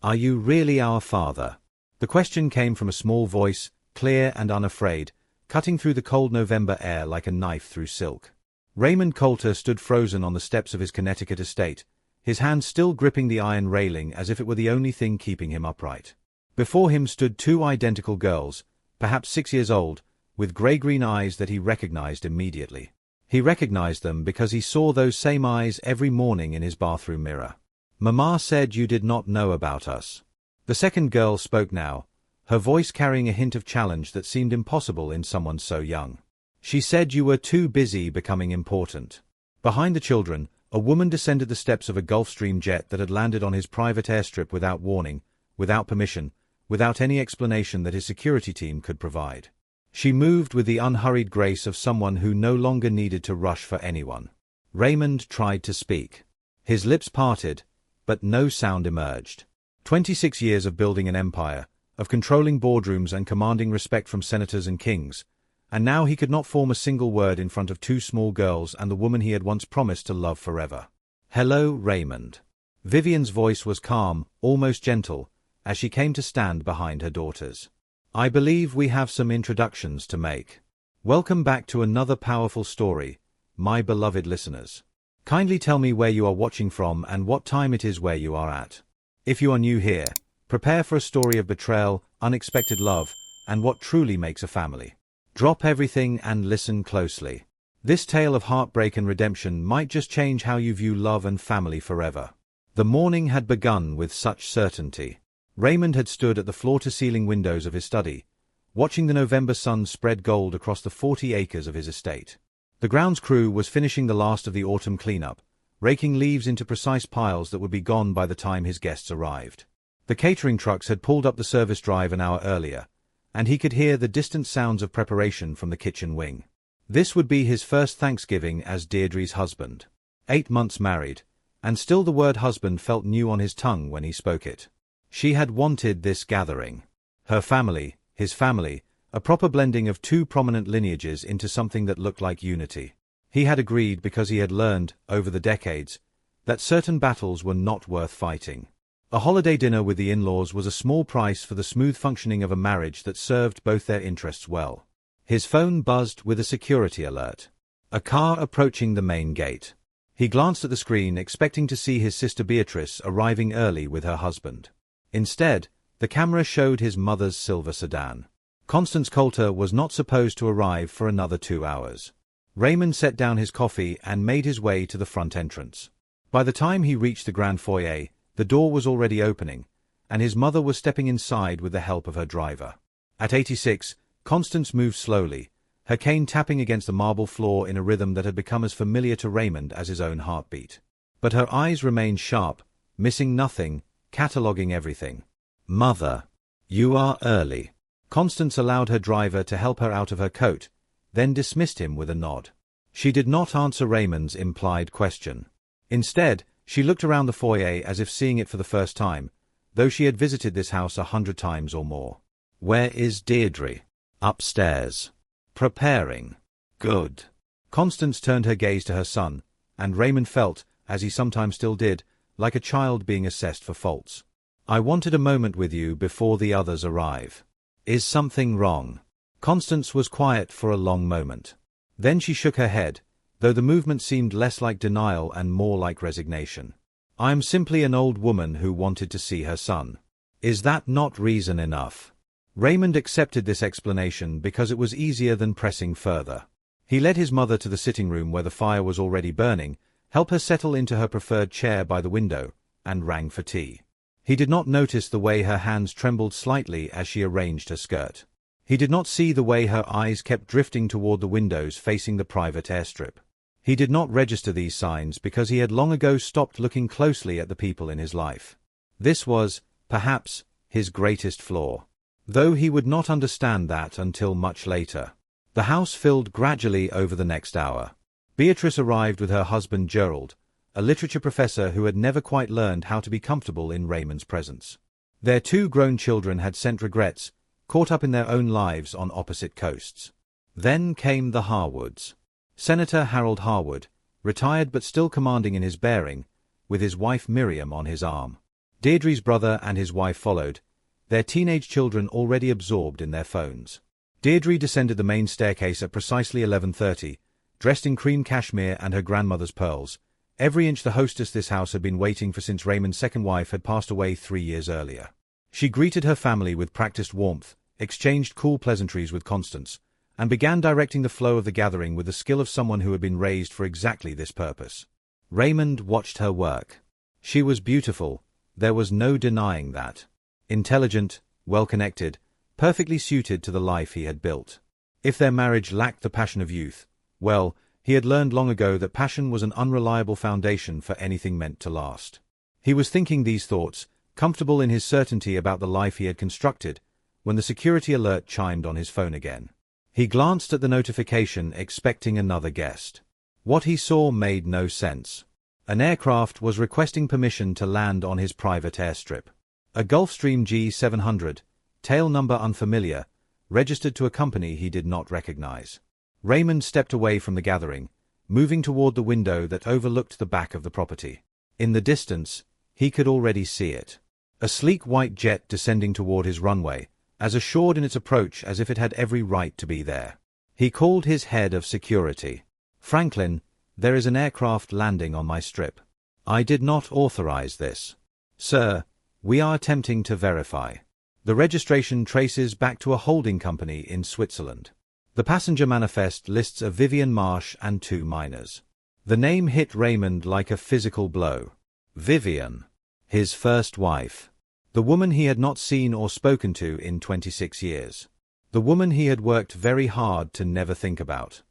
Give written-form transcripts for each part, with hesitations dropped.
Are you really our father? The question came from a small voice, clear and unafraid, cutting through the cold November air like a knife through silk. Raymond Coulter stood frozen on the steps of his Connecticut estate, his hand still gripping the iron railing as if it were the only thing keeping him upright. Before him stood two identical girls, perhaps 6 years old, with grey-green eyes that he recognized immediately. He recognized them because he saw those same eyes every morning in his bathroom mirror. "Mama said you did not know about us." The second girl spoke now, her voice carrying a hint of challenge that seemed impossible in someone so young. "She said you were too busy becoming important." Behind the children, a woman descended the steps of a Gulfstream jet that had landed on his private airstrip without warning, without permission, without any explanation that his security team could provide. She moved with the unhurried grace of someone who no longer needed to rush for anyone. Raymond tried to speak. His lips parted, but no sound emerged. 26 years of building an empire, of controlling boardrooms and commanding respect from senators and kings, and now he could not form a single word in front of two small girls and the woman he had once promised to love forever. "Hello, Raymond." Vivian's voice was calm, almost gentle, as she came to stand behind her daughters. "I believe we have some introductions to make. Welcome back to another powerful story, my beloved listeners. Kindly tell me where you are watching from and what time it is where you are at. If you are new here, prepare for a story of betrayal, unexpected love, and what truly makes a family. Drop everything and listen closely. This tale of heartbreak and redemption might just change how you view love and family forever." The morning had begun with such certainty. Raymond had stood at the floor-to-ceiling windows of his study, watching the November sun spread gold across the 40 acres of his estate. The grounds crew was finishing the last of the autumn cleanup, raking leaves into precise piles that would be gone by the time his guests arrived. The catering trucks had pulled up the service drive an hour earlier, and he could hear the distant sounds of preparation from the kitchen wing. This would be his first Thanksgiving as Deirdre's husband. 8 months married, and still the word husband felt new on his tongue when he spoke it. She had wanted this gathering. Her family, his family, a proper blending of two prominent lineages into something that looked like unity. He had agreed because he had learned, over the decades, that certain battles were not worth fighting. A holiday dinner with the in-laws was a small price for the smooth functioning of a marriage that served both their interests well. His phone buzzed with a security alert. A car approaching the main gate. He glanced at the screen, expecting to see his sister Beatrice arriving early with her husband. Instead, the camera showed his mother's silver sedan. Constance Coulter was not supposed to arrive for another 2 hours. Raymond set down his coffee and made his way to the front entrance. By the time he reached the grand foyer, the door was already opening, and his mother was stepping inside with the help of her driver. At 86, Constance moved slowly, her cane tapping against the marble floor in a rhythm that had become as familiar to Raymond as his own heartbeat. But her eyes remained sharp, missing nothing, cataloguing everything. "Mother, you are early." Constance allowed her driver to help her out of her coat, then dismissed him with a nod. She did not answer Raymond's implied question. Instead, she looked around the foyer as if seeing it for the first time, though she had visited this house 100 times or more. "Where is Deirdre?" "Upstairs. Preparing." "Good." Constance turned her gaze to her son, and Raymond felt, as he sometimes still did, like a child being assessed for faults. "I wanted a moment with you before the others arrive." "Is something wrong?" Constance was quiet for a long moment. Then she shook her head, though the movement seemed less like denial and more like resignation. "I am simply an old woman who wanted to see her son." "Is that not reason enough?" Raymond accepted this explanation because it was easier than pressing further. He led his mother to the sitting room where the fire was already burning, helped her settle into her preferred chair by the window, and rang for tea. He did not notice the way her hands trembled slightly as she arranged her skirt. He did not see the way her eyes kept drifting toward the windows facing the private airstrip. He did not register these signs because he had long ago stopped looking closely at the people in his life. This was, perhaps, his greatest flaw. Though he would not understand that until much later. The house filled gradually over the next hour. Beatrice arrived with her husband Gerald, a literature professor who had never quite learned how to be comfortable in Raymond's presence. Their 2 grown children had sent regrets, caught up in their own lives on opposite coasts. Then came the Harwoods. Senator Harold Harwood, retired but still commanding in his bearing, with his wife Miriam on his arm. Deirdre's brother and his wife followed, their teenage children already absorbed in their phones. Deirdre descended the main staircase at precisely 11:30, dressed in cream cashmere and her grandmother's pearls, every inch the hostess this house had been waiting for since Raymond's second wife had passed away 3 years earlier. She greeted her family with practiced warmth, exchanged cool pleasantries with Constance, and began directing the flow of the gathering with the skill of someone who had been raised for exactly this purpose. Raymond watched her work. She was beautiful, there was no denying that. Intelligent, well-connected, perfectly suited to the life he had built. If their marriage lacked the passion of youth, well, he had learned long ago that passion was an unreliable foundation for anything meant to last. He was thinking these thoughts, comfortable in his certainty about the life he had constructed, when the security alert chimed on his phone again. He glanced at the notification, expecting another guest. What he saw made no sense. An aircraft was requesting permission to land on his private airstrip. A Gulfstream G700, tail number unfamiliar, registered to a company he did not recognize. Raymond stepped away from the gathering, moving toward the window that overlooked the back of the property. In the distance, he could already see it. A sleek white jet descending toward his runway, as assured in its approach as if it had every right to be there. He called his head of security. "Franklin, there is an aircraft landing on my strip. I did not authorize this. Sir, we are attempting to verify. The registration traces back to a holding company in Switzerland. The passenger manifest lists a Vivian Marsh and 2 minors." The name hit Raymond like a physical blow. Vivian. His first wife. The woman he had not seen or spoken to in 26 years. The woman he had worked very hard to never think about.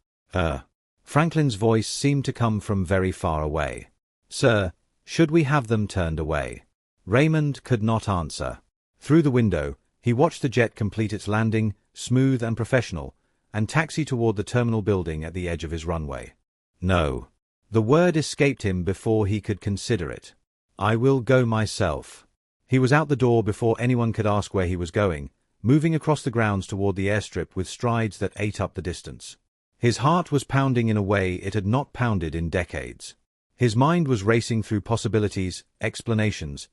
Franklin's voice seemed to come from very far away. "Sir, should we have them turned away?" Raymond could not answer. Through the window, he watched the jet complete its landing, smooth and professional, and taxi toward the terminal building at the edge of his runway. "No." The word escaped him before he could consider it. "I will go myself." He was out the door before anyone could ask where he was going, moving across the grounds toward the airstrip with strides that ate up the distance. His heart was pounding in a way it had not pounded in decades. His mind was racing through possibilities, explanations,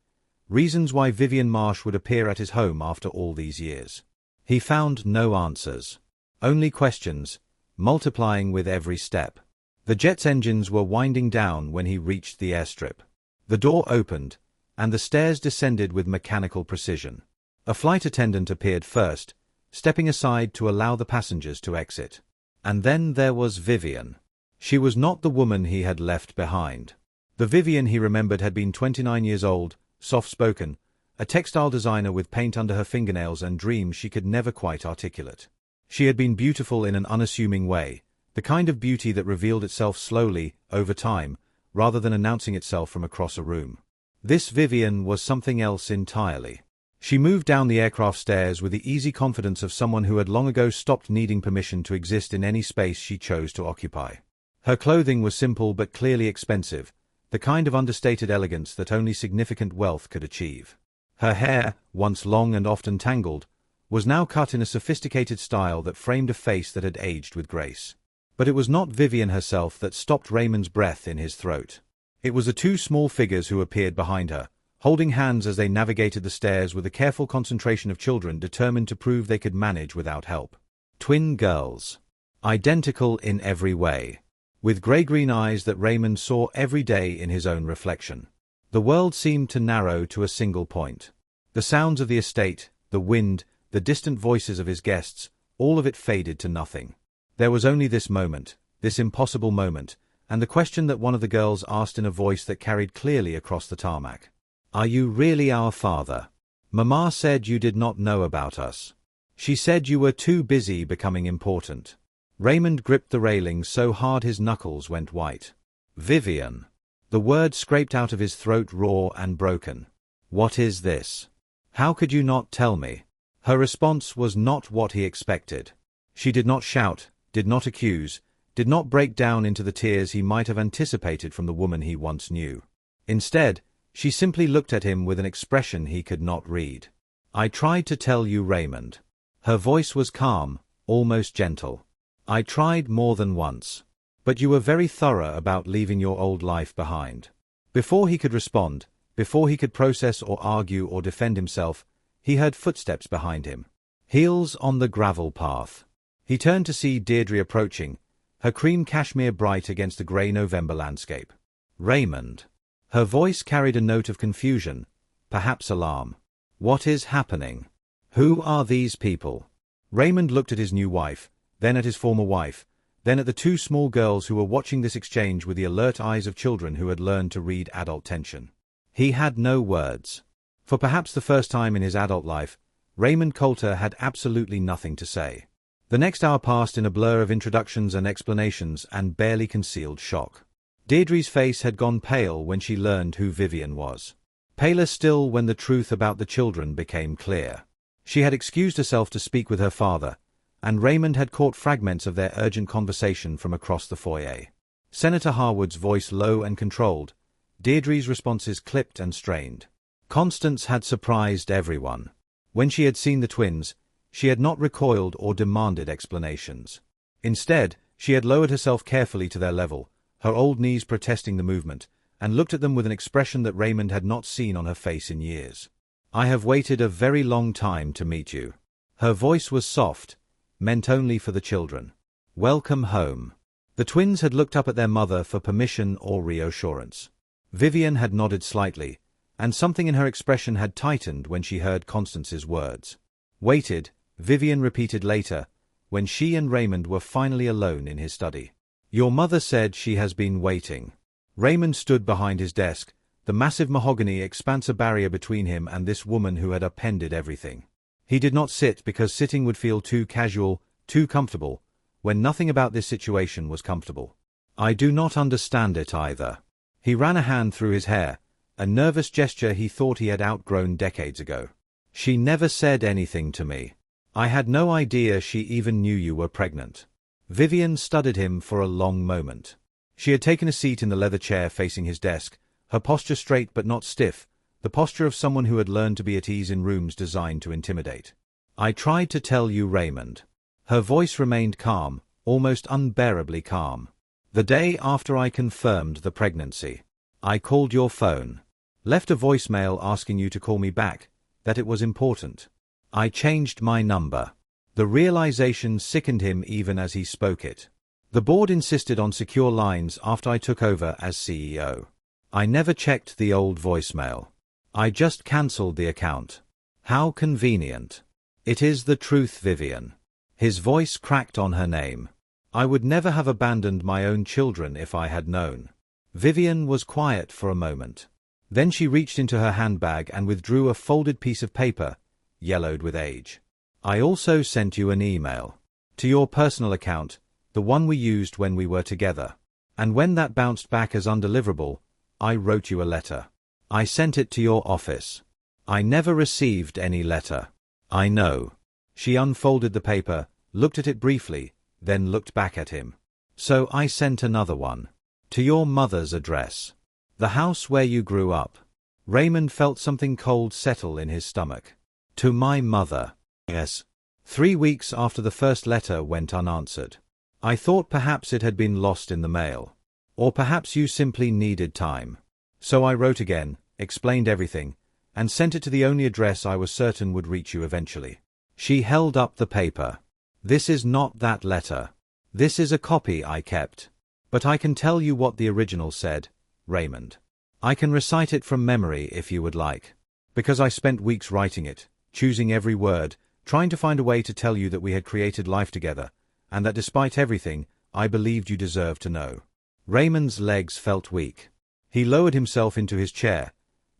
reasons why Vivian Marsh would appear at his home after all these years. He found no answers. Only questions, multiplying with every step. The jet's engines were winding down when he reached the airstrip. The door opened, and the stairs descended with mechanical precision. A flight attendant appeared first, stepping aside to allow the passengers to exit. And then there was Vivian. She was not the woman he had left behind. The Vivian he remembered had been 29 years old, soft-spoken, a textile designer with paint under her fingernails and dreams she could never quite articulate. She had been beautiful in an unassuming way, the kind of beauty that revealed itself slowly, over time, rather than announcing itself from across a room. This Vivian was something else entirely. She moved down the aircraft stairs with the easy confidence of someone who had long ago stopped needing permission to exist in any space she chose to occupy. Her clothing was simple but clearly expensive, the kind of understated elegance that only significant wealth could achieve. Her hair, once long and often tangled, was now cut in a sophisticated style that framed a face that had aged with grace. But it was not Vivian herself that stopped Raymond's breath in his throat. It was the 2 small figures who appeared behind her, holding hands as they navigated the stairs with a careful concentration of children determined to prove they could manage without help. Twin girls. Identical in every way. With grey-green eyes that Raymond saw every day in his own reflection. The world seemed to narrow to a single point. The sounds of the estate, the wind, the distant voices of his guests, all of it faded to nothing. There was only this moment, this impossible moment, and the question that one of the girls asked in a voice that carried clearly across the tarmac. "Are you really our father? Mama said you did not know about us. She said you were too busy becoming important." Raymond gripped the railing so hard his knuckles went white. "Vivian." The word scraped out of his throat raw and broken. "What is this? How could you not tell me?" Her response was not what he expected. She did not shout, did not accuse, did not break down into the tears he might have anticipated from the woman he once knew. Instead, she simply looked at him with an expression he could not read. "I tried to tell you, Raymond." Her voice was calm, almost gentle. "I tried more than once. But you were very thorough about leaving your old life behind." Before he could respond, Before he could process or argue or defend himself, he heard footsteps behind him. Heels on the gravel path. He turned to see Deirdre approaching, her cream cashmere bright against the grey November landscape. Raymond. Her voice carried a note of confusion, perhaps alarm. What is happening? Who are these people? Raymond looked at his new wife, then at his former wife, then at the two small girls who were watching this exchange with the alert eyes of children who had learned to read adult tension. He had no words. For perhaps the first time in his adult life, Raymond Coulter had absolutely nothing to say. The next hour passed in a blur of introductions and explanations and barely concealed shock. Deirdre's face had gone pale when she learned who Vivian was. Paler still when the truth about the children became clear. She had excused herself to speak with her father, and Raymond had caught fragments of their urgent conversation from across the foyer. Senator Harwood's voice low and controlled, Deirdre's responses clipped and strained. Constance had surprised everyone. When she had seen the twins, she had not recoiled or demanded explanations. Instead, she had lowered herself carefully to their level, her old knees protesting the movement, and looked at them with an expression that Raymond had not seen on her face in years. I have waited a very long time to meet you. Her voice was soft, meant only for the children. Welcome home. The twins had looked up at their mother for permission or reassurance. Vivian had nodded slightly, and something in her expression had tightened when she heard Constance's words. Waited, Vivian repeated later, when she and Raymond were finally alone in his study. Your mother said she has been waiting. Raymond stood behind his desk, the massive mahogany expanse a barrier between him and this woman who had upended everything. He did not sit because sitting would feel too casual, too comfortable, when nothing about this situation was comfortable. I do not understand it either. He ran a hand through his hair, a nervous gesture he thought he had outgrown decades ago. She never said anything to me. I had no idea she even knew you were pregnant. Vivian studied him for a long moment. She had taken a seat in the leather chair facing his desk, her posture straight but not stiff, the posture of someone who had learned to be at ease in rooms designed to intimidate. I tried to tell you, Raymond. Her voice remained calm, almost unbearably calm. The day after I confirmed the pregnancy. I called your phone. Left a voicemail asking you to call me back, that it was important. I changed my number. The realization sickened him even as he spoke it. The board insisted on secure lines after I took over as CEO. I never checked the old voicemail. I just cancelled the account. How convenient. It is the truth, Vivian. His voice cracked on her name. I would never have abandoned my own children if I had known. Vivian was quiet for a moment. Then she reached into her handbag and withdrew a folded piece of paper, yellowed with age. I also sent you an email. To your personal account, the one we used when we were together. And when that bounced back as undeliverable, I wrote you a letter. I sent it to your office. I never received any letter. I know. She unfolded the paper, looked at it briefly, then looked back at him. So I sent another one. To your mother's address. The house where you grew up. Raymond felt something cold settle in his stomach. To my mother. Yes. 3 weeks after the first letter went unanswered. I thought perhaps it had been lost in the mail. Or perhaps you simply needed time. So I wrote again, explained everything, and sent it to the only address I was certain would reach you eventually. She held up the paper. This is not that letter. This is a copy I kept. But I can tell you what the original said, Raymond. I can recite it from memory if you would like. Because I spent weeks writing it, choosing every word, trying to find a way to tell you that we had created life together, and that despite everything, I believed you deserved to know. Raymond's legs felt weak. He lowered himself into his chair,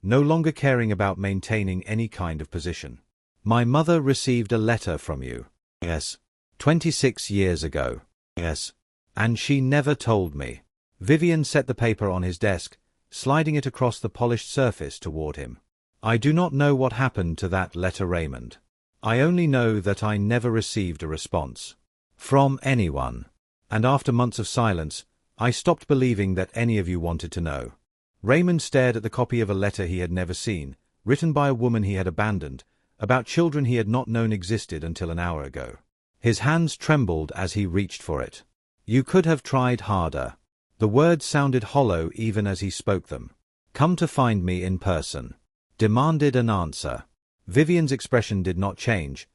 no longer caring about maintaining any kind of position. My mother received a letter from you. Yes. 26 years ago. Yes. And she never told me. Vivian set the paper on his desk, sliding it across the polished surface toward him. I do not know what happened to that letter, Raymond. I only know that I never received a response. From anyone. And after months of silence, I stopped believing that any of you wanted to know. Raymond stared at the copy of a letter he had never seen, written by a woman he had abandoned, about children he had not known existed until an hour ago. His hands trembled as he reached for it. You could have tried harder. The words sounded hollow even as he spoke them. Come to find me in person. Demanded an answer. Vivian's expression did not change,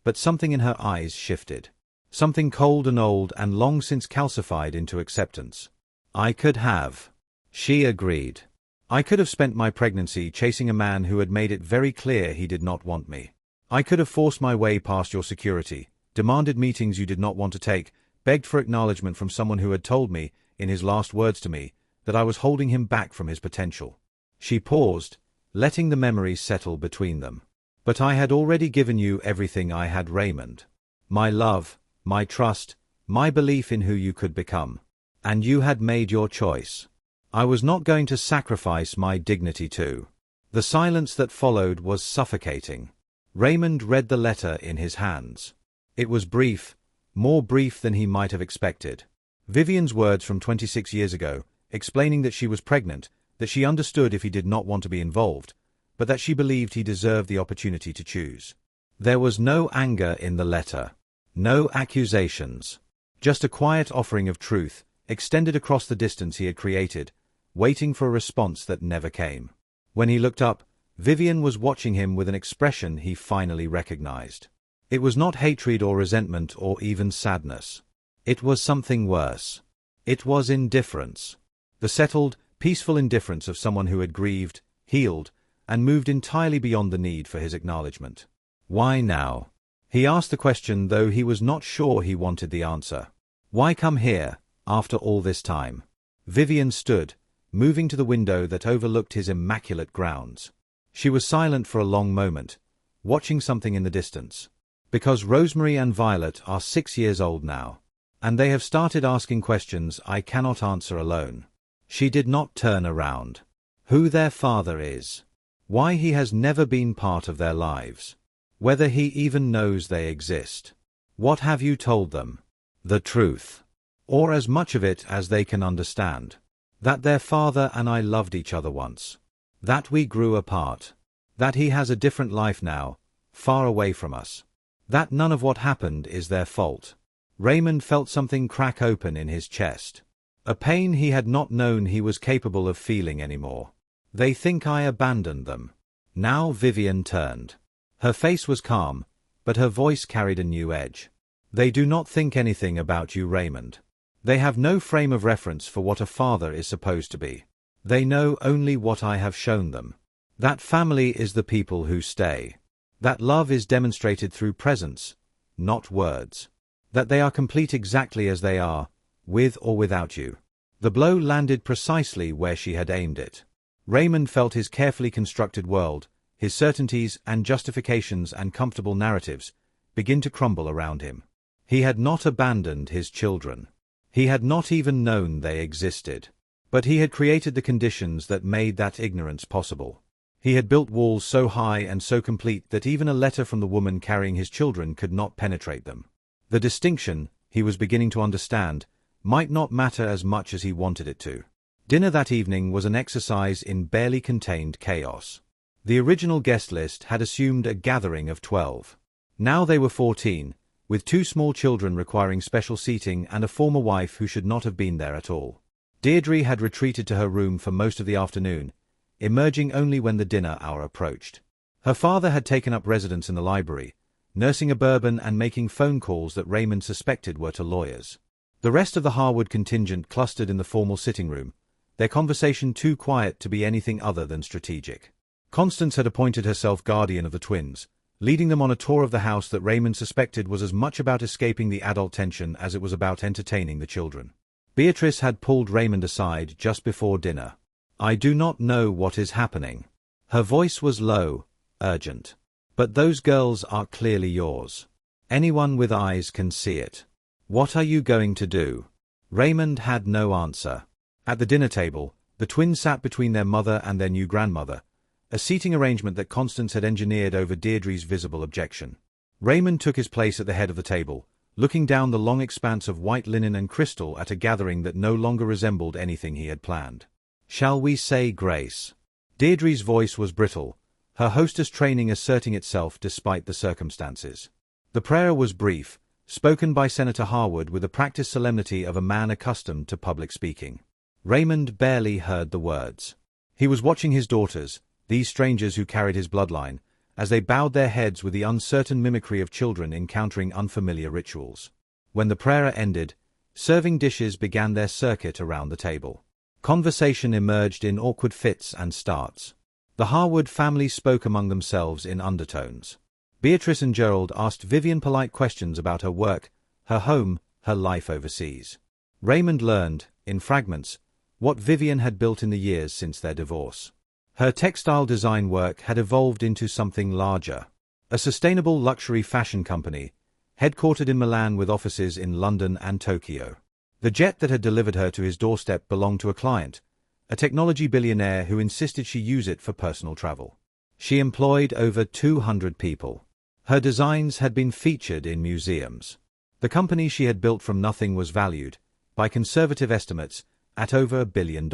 but something in her eyes shifted. Something cold and old and long since calcified into acceptance. I could have. She agreed. I could have spent my pregnancy chasing a man who had made it very clear he did not want me. I could have forced my way past your security, demanded meetings you did not want to take, begged for acknowledgement from someone who had told me, in his last words to me, that I was holding him back from his potential. She paused, letting the memories settle between them. But I had already given you everything I had, Raymond. My love, my trust, my belief in who you could become. And you had made your choice. I was not going to sacrifice my dignity too. The silence that followed was suffocating. Raymond read the letter in his hands. It was brief, more brief than he might have expected. Vivian's words from 26 years ago, explaining that she was pregnant, that she understood if he did not want to be involved, but that she believed he deserved the opportunity to choose. There was no anger in the letter. No accusations. Just a quiet offering of truth, extended across the distance he had created, waiting for a response that never came. When he looked up, Vivian was watching him with an expression he finally recognized. It was not hatred or resentment or even sadness. It was something worse. It was indifference. The settled, peaceful indifference of someone who had grieved, healed, and moved entirely beyond the need for his acknowledgement. Why now? He asked the question, though he was not sure he wanted the answer. Why come here, after all this time? Vivian stood, moving to the window that overlooked his immaculate grounds. She was silent for a long moment, watching something in the distance. Because Rosemary and Violet are 6 years old now, and they have started asking questions I cannot answer alone. She did not turn around. Who their father is. Why he has never been part of their lives. Whether he even knows they exist. What have you told them? The truth. Or as much of it as they can understand. That their father and I loved each other once. That we grew apart. That he has a different life now, far away from us. That none of what happened is their fault. Raymond felt something crack open in his chest. A pain he had not known he was capable of feeling anymore. They think I abandoned them. Now Vivian turned. Her face was calm, but her voice carried a new edge. They do not think anything about you, Raymond. They have no frame of reference for what a father is supposed to be. They know only what I have shown them. That family is the people who stay. That love is demonstrated through presence, not words. That they are complete exactly as they are, with or without you. The blow landed precisely where she had aimed it. Raymond felt his carefully constructed world, his certainties and justifications and comfortable narratives, begin to crumble around him. He had not abandoned his children. He had not even known they existed. But he had created the conditions that made that ignorance possible. He had built walls so high and so complete that even a letter from the woman carrying his children could not penetrate them. The distinction, he was beginning to understand, might not matter as much as he wanted it to. Dinner that evening was an exercise in barely contained chaos. The original guest list had assumed a gathering of 12. Now they were 14, with 2 small children requiring special seating and a former wife who should not have been there at all. Deirdre had retreated to her room for most of the afternoon, emerging only when the dinner hour approached. Her father had taken up residence in the library, nursing a bourbon and making phone calls that Raymond suspected were to lawyers. The rest of the Harwood contingent clustered in the formal sitting room, their conversation too quiet to be anything other than strategic. Constance had appointed herself guardian of the twins, leading them on a tour of the house that Raymond suspected was as much about escaping the adult tension as it was about entertaining the children. Beatrice had pulled Raymond aside just before dinner. I do not know what is happening. Her voice was low, urgent. But those girls are clearly yours. Anyone with eyes can see it. What are you going to do? Raymond had no answer. At the dinner table, the twins sat between their mother and their new grandmother, a seating arrangement that Constance had engineered over Deirdre's visible objection. Raymond took his place at the head of the table, looking down the long expanse of white linen and crystal at a gathering that no longer resembled anything he had planned. Shall we say grace? Deirdre's voice was brittle, her hostess training asserting itself despite the circumstances. The prayer was brief, spoken by Senator Harwood with the practiced solemnity of a man accustomed to public speaking. Raymond barely heard the words. He was watching his daughters, these strangers who carried his bloodline, as they bowed their heads with the uncertain mimicry of children encountering unfamiliar rituals. When the prayer ended, serving dishes began their circuit around the table. Conversation emerged in awkward fits and starts. The Harwood family spoke among themselves in undertones. Beatrice and Gerald asked Vivian polite questions about her work, her home, her life overseas. Raymond learned, in fragments, what Vivian had built in the years since their divorce. Her textile design work had evolved into something larger. A sustainable luxury fashion company, headquartered in Milan with offices in London and Tokyo. The jet that had delivered her to his doorstep belonged to a client, a technology billionaire who insisted she use it for personal travel. She employed over 200 people. Her designs had been featured in museums. The company she had built from nothing was valued, by conservative estimates, at over $1 billion.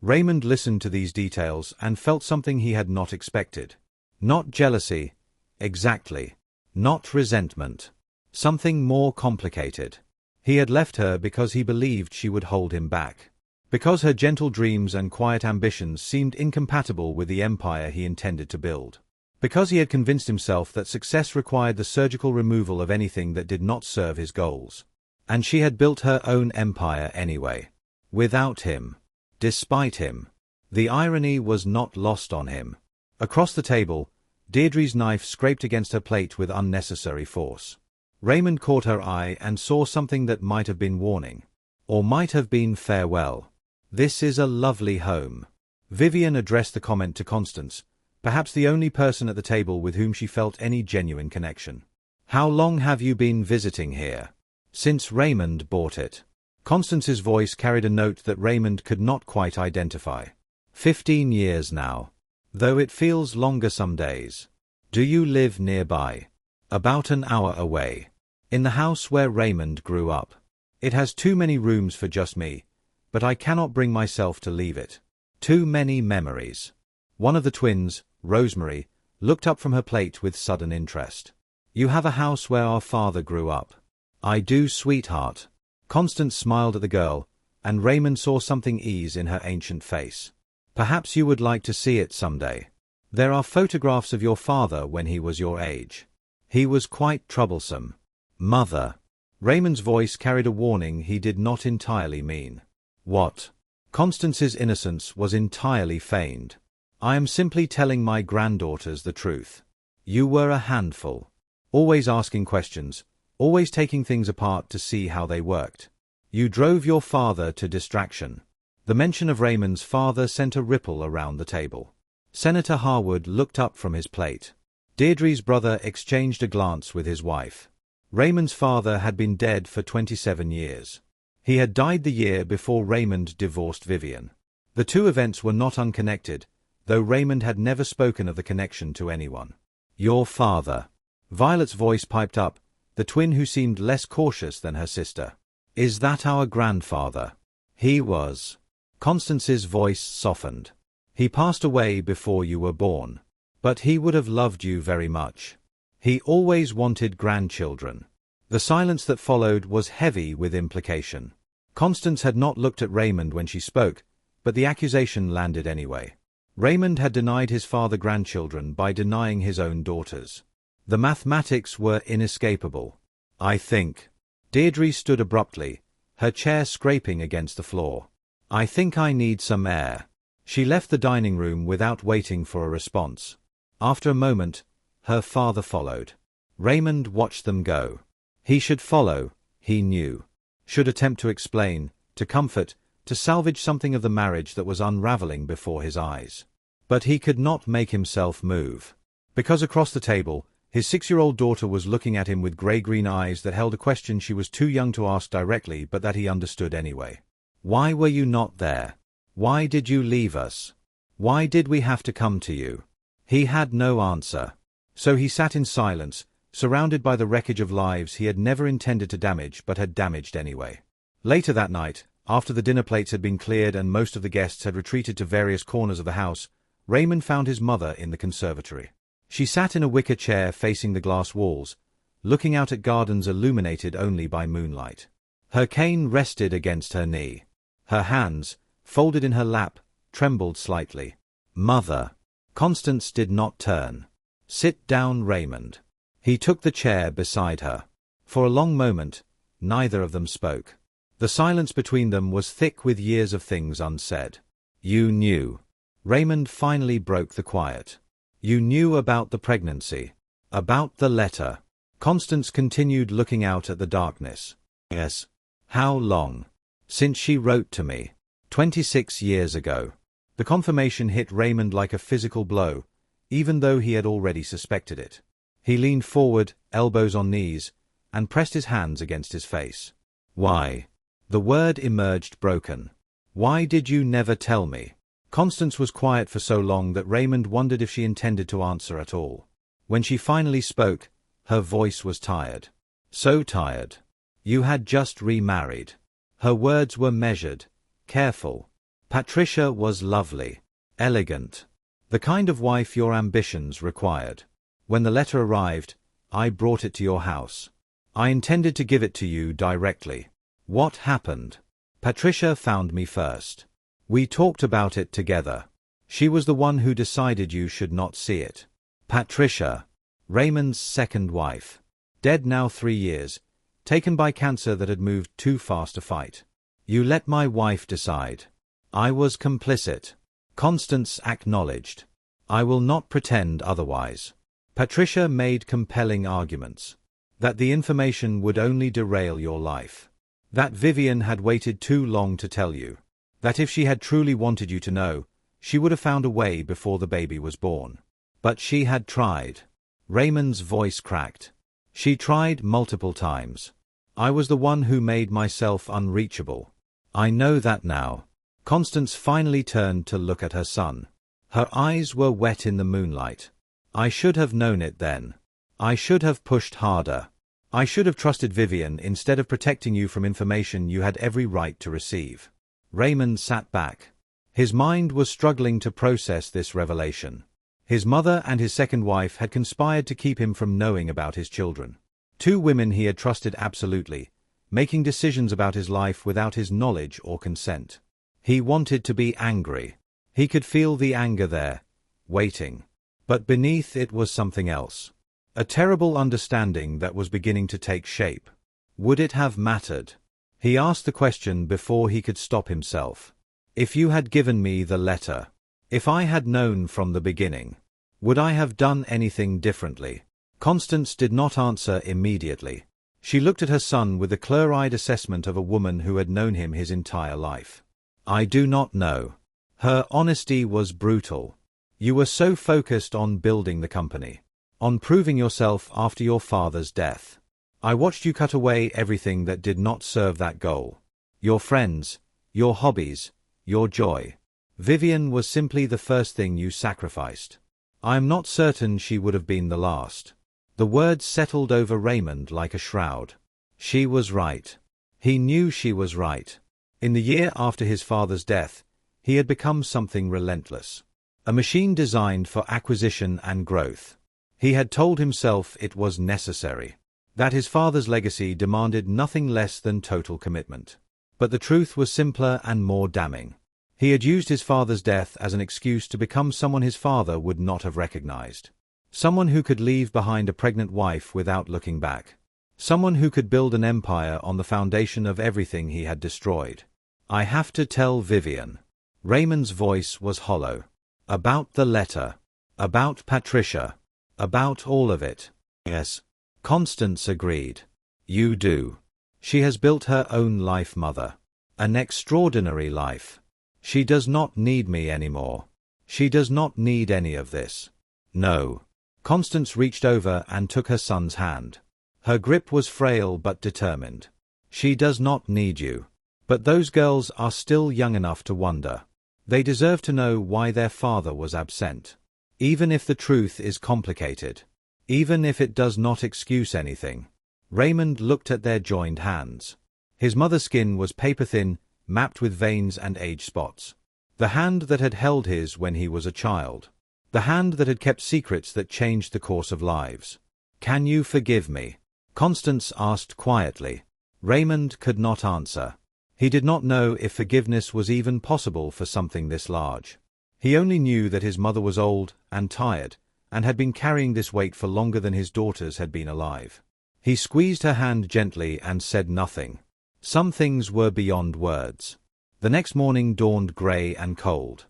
Raymond listened to these details and felt something he had not expected. Not jealousy, exactly. Not resentment. Something more complicated. He had left her because he believed she would hold him back. Because her gentle dreams and quiet ambitions seemed incompatible with the empire he intended to build. Because he had convinced himself that success required the surgical removal of anything that did not serve his goals. And she had built her own empire anyway. Without him. Despite him. The irony was not lost on him. Across the table, Deirdre's knife scraped against her plate with unnecessary force. Raymond caught her eye and saw something that might have been warning. Or might have been farewell. "This is a lovely home." Vivian addressed the comment to Constance, perhaps the only person at the table with whom she felt any genuine connection. "How long have you been visiting here?" "Since Raymond bought it." Constance's voice carried a note that Raymond could not quite identify. 15 years now. Though it feels longer some days. "Do you live nearby?" "About an hour away. In the house where Raymond grew up. It has too many rooms for just me, but I cannot bring myself to leave it. Too many memories." One of the twins, Rosemary, looked up from her plate with sudden interest. "You have a house where our father grew up." "I do, sweetheart." Constance smiled at the girl, and Raymond saw something ease in her ancient face. "Perhaps you would like to see it someday. There are photographs of your father when he was your age. He was quite troublesome." "Mother." Raymond's voice carried a warning he did not entirely mean. "What?" Constance's innocence was entirely feigned. "I am simply telling my granddaughters the truth. You were a handful. Always asking questions, always taking things apart to see how they worked. You drove your father to distraction." The mention of Raymond's father sent a ripple around the table. Senator Harwood looked up from his plate. Deirdre's brother exchanged a glance with his wife. Raymond's father had been dead for 27 years. He had died the year before Raymond divorced Vivian. The two events were not unconnected, though Raymond had never spoken of the connection to anyone. "Your father." Violet's voice piped up, the twin who seemed less cautious than her sister. "Is that our grandfather?" "He was." Constance's voice softened. "He passed away before you were born. But he would have loved you very much. He always wanted grandchildren." The silence that followed was heavy with implication. Constance had not looked at Raymond when she spoke, but the accusation landed anyway. Raymond had denied his father grandchildren by denying his own daughters. The mathematics were inescapable. "I think." Deirdre stood abruptly, her chair scraping against the floor. "I think I need some air." She left the dining room without waiting for a response. After a moment, her father followed. Raymond watched them go. He should follow, he knew. Should attempt to explain, to comfort, to salvage something of the marriage that was unraveling before his eyes. But he could not make himself move. Because across the table, his 6-year-old daughter was looking at him with grey-green eyes that held a question she was too young to ask directly but that he understood anyway. "Why were you not there? Why did you leave us? Why did we have to come to you?" He had no answer. So he sat in silence, surrounded by the wreckage of lives he had never intended to damage but had damaged anyway. Later that night, after the dinner plates had been cleared and most of the guests had retreated to various corners of the house, Raymond found his mother in the conservatory. She sat in a wicker chair facing the glass walls, looking out at gardens illuminated only by moonlight. Her cane rested against her knee. Her hands, folded in her lap, trembled slightly. "Mother." Constance did not turn. "Sit down, Raymond." He took the chair beside her. For a long moment, neither of them spoke. The silence between them was thick with years of things unsaid. "You knew." Raymond finally broke the quiet. "You knew about the pregnancy. About the letter." Constance continued looking out at the darkness. "Yes." "How long?" "Since she wrote to me. 26 years ago." The confirmation hit Raymond like a physical blow, even though he had already suspected it. He leaned forward, elbows on knees, and pressed his hands against his face. "Why?" The word emerged broken. "Why did you never tell me?" Constance was quiet for so long that Raymond wondered if she intended to answer at all. When she finally spoke, her voice was tired. So tired. "You had just remarried." Her words were measured, careful. "Patricia was lovely, elegant. The kind of wife your ambitions required. When the letter arrived, I brought it to your house. I intended to give it to you directly. What happened? Patricia found me first. We talked about it together. She was the one who decided you should not see it. Patricia, Raymond's second wife. Dead now 3 years, taken by cancer that had moved too fast to fight. You let my wife decide. I was complicit." Constance acknowledged. "I will not pretend otherwise." Patricia made compelling arguments. That the information would only derail your life. That Vivian had waited too long to tell you. That if she had truly wanted you to know, she would have found a way before the baby was born. But she had tried. Raymond's voice cracked. She tried multiple times. I was the one who made myself unreachable. I know that now. Constance finally turned to look at her son. Her eyes were wet in the moonlight. I should have known it then. I should have pushed harder. I should have trusted Vivian instead of protecting you from information you had every right to receive. Raymond sat back. His mind was struggling to process this revelation. His mother and his second wife had conspired to keep him from knowing about his children. 2 women he had trusted absolutely, making decisions about his life without his knowledge or consent. He wanted to be angry. He could feel the anger there, waiting. But beneath it was something else. A terrible understanding that was beginning to take shape. Would it have mattered? He asked the question before he could stop himself. If you had given me the letter, if I had known from the beginning, would I have done anything differently? Constance did not answer immediately. She looked at her son with the clear-eyed assessment of a woman who had known him his entire life. I do not know. Her honesty was brutal. You were so focused on building the company, on proving yourself after your father's death. I watched you cut away everything that did not serve that goal. Your friends, your hobbies, your joy. Vivian was simply the first thing you sacrificed. I am not certain she would have been the last. The words settled over Raymond like a shroud. She was right. He knew she was right. In the year after his father's death, he had become something relentless. A machine designed for acquisition and growth. He had told himself it was necessary. That his father's legacy demanded nothing less than total commitment. But the truth was simpler and more damning. He had used his father's death as an excuse to become someone his father would not have recognized. Someone who could leave behind a pregnant wife without looking back. Someone who could build an empire on the foundation of everything he had destroyed. I have to tell Vivian. Raymond's voice was hollow. About the letter. About Patricia. About all of it. Yes. Constance agreed. You do. She has built her own life, Mother. An extraordinary life. She does not need me anymore. She does not need any of this. No. Constance reached over and took her son's hand. Her grip was frail but determined. She does not need you. But those girls are still young enough to wonder. They deserve to know why their father was absent. Even if the truth is complicated. Even if it does not excuse anything. Raymond looked at their joined hands. His mother's skin was paper-thin, mapped with veins and age spots. The hand that had held his when he was a child. The hand that had kept secrets that changed the course of lives. Can you forgive me? Constance asked quietly. Raymond could not answer. He did not know if forgiveness was even possible for something this large. He only knew that his mother was old and tired, and had been carrying this weight for longer than his daughters had been alive. He squeezed her hand gently and said nothing. Some things were beyond words. The next morning dawned grey and cold.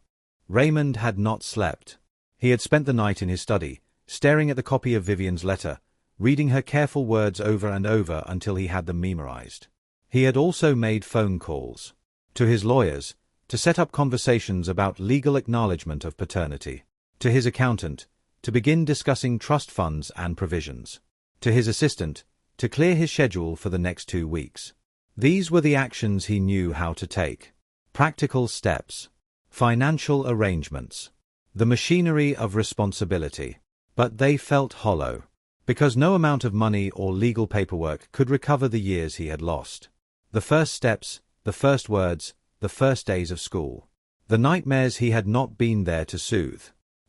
Raymond had not slept. He had spent the night in his study, staring at the copy of Vivian's letter, reading her careful words over and over until he had them memorized. He had also made phone calls to his lawyers to set up conversations about legal acknowledgement of paternity, to his accountant to begin discussing trust funds and provisions, to his assistant to clear his schedule for the next 2 weeks. These were the actions he knew how to take. Practical steps. Financial arrangements. The machinery of responsibility. But they felt hollow, because no amount of money or legal paperwork could recover the years he had lost. The first steps, the first words, the first days of school. The nightmares he had not been there to soothe.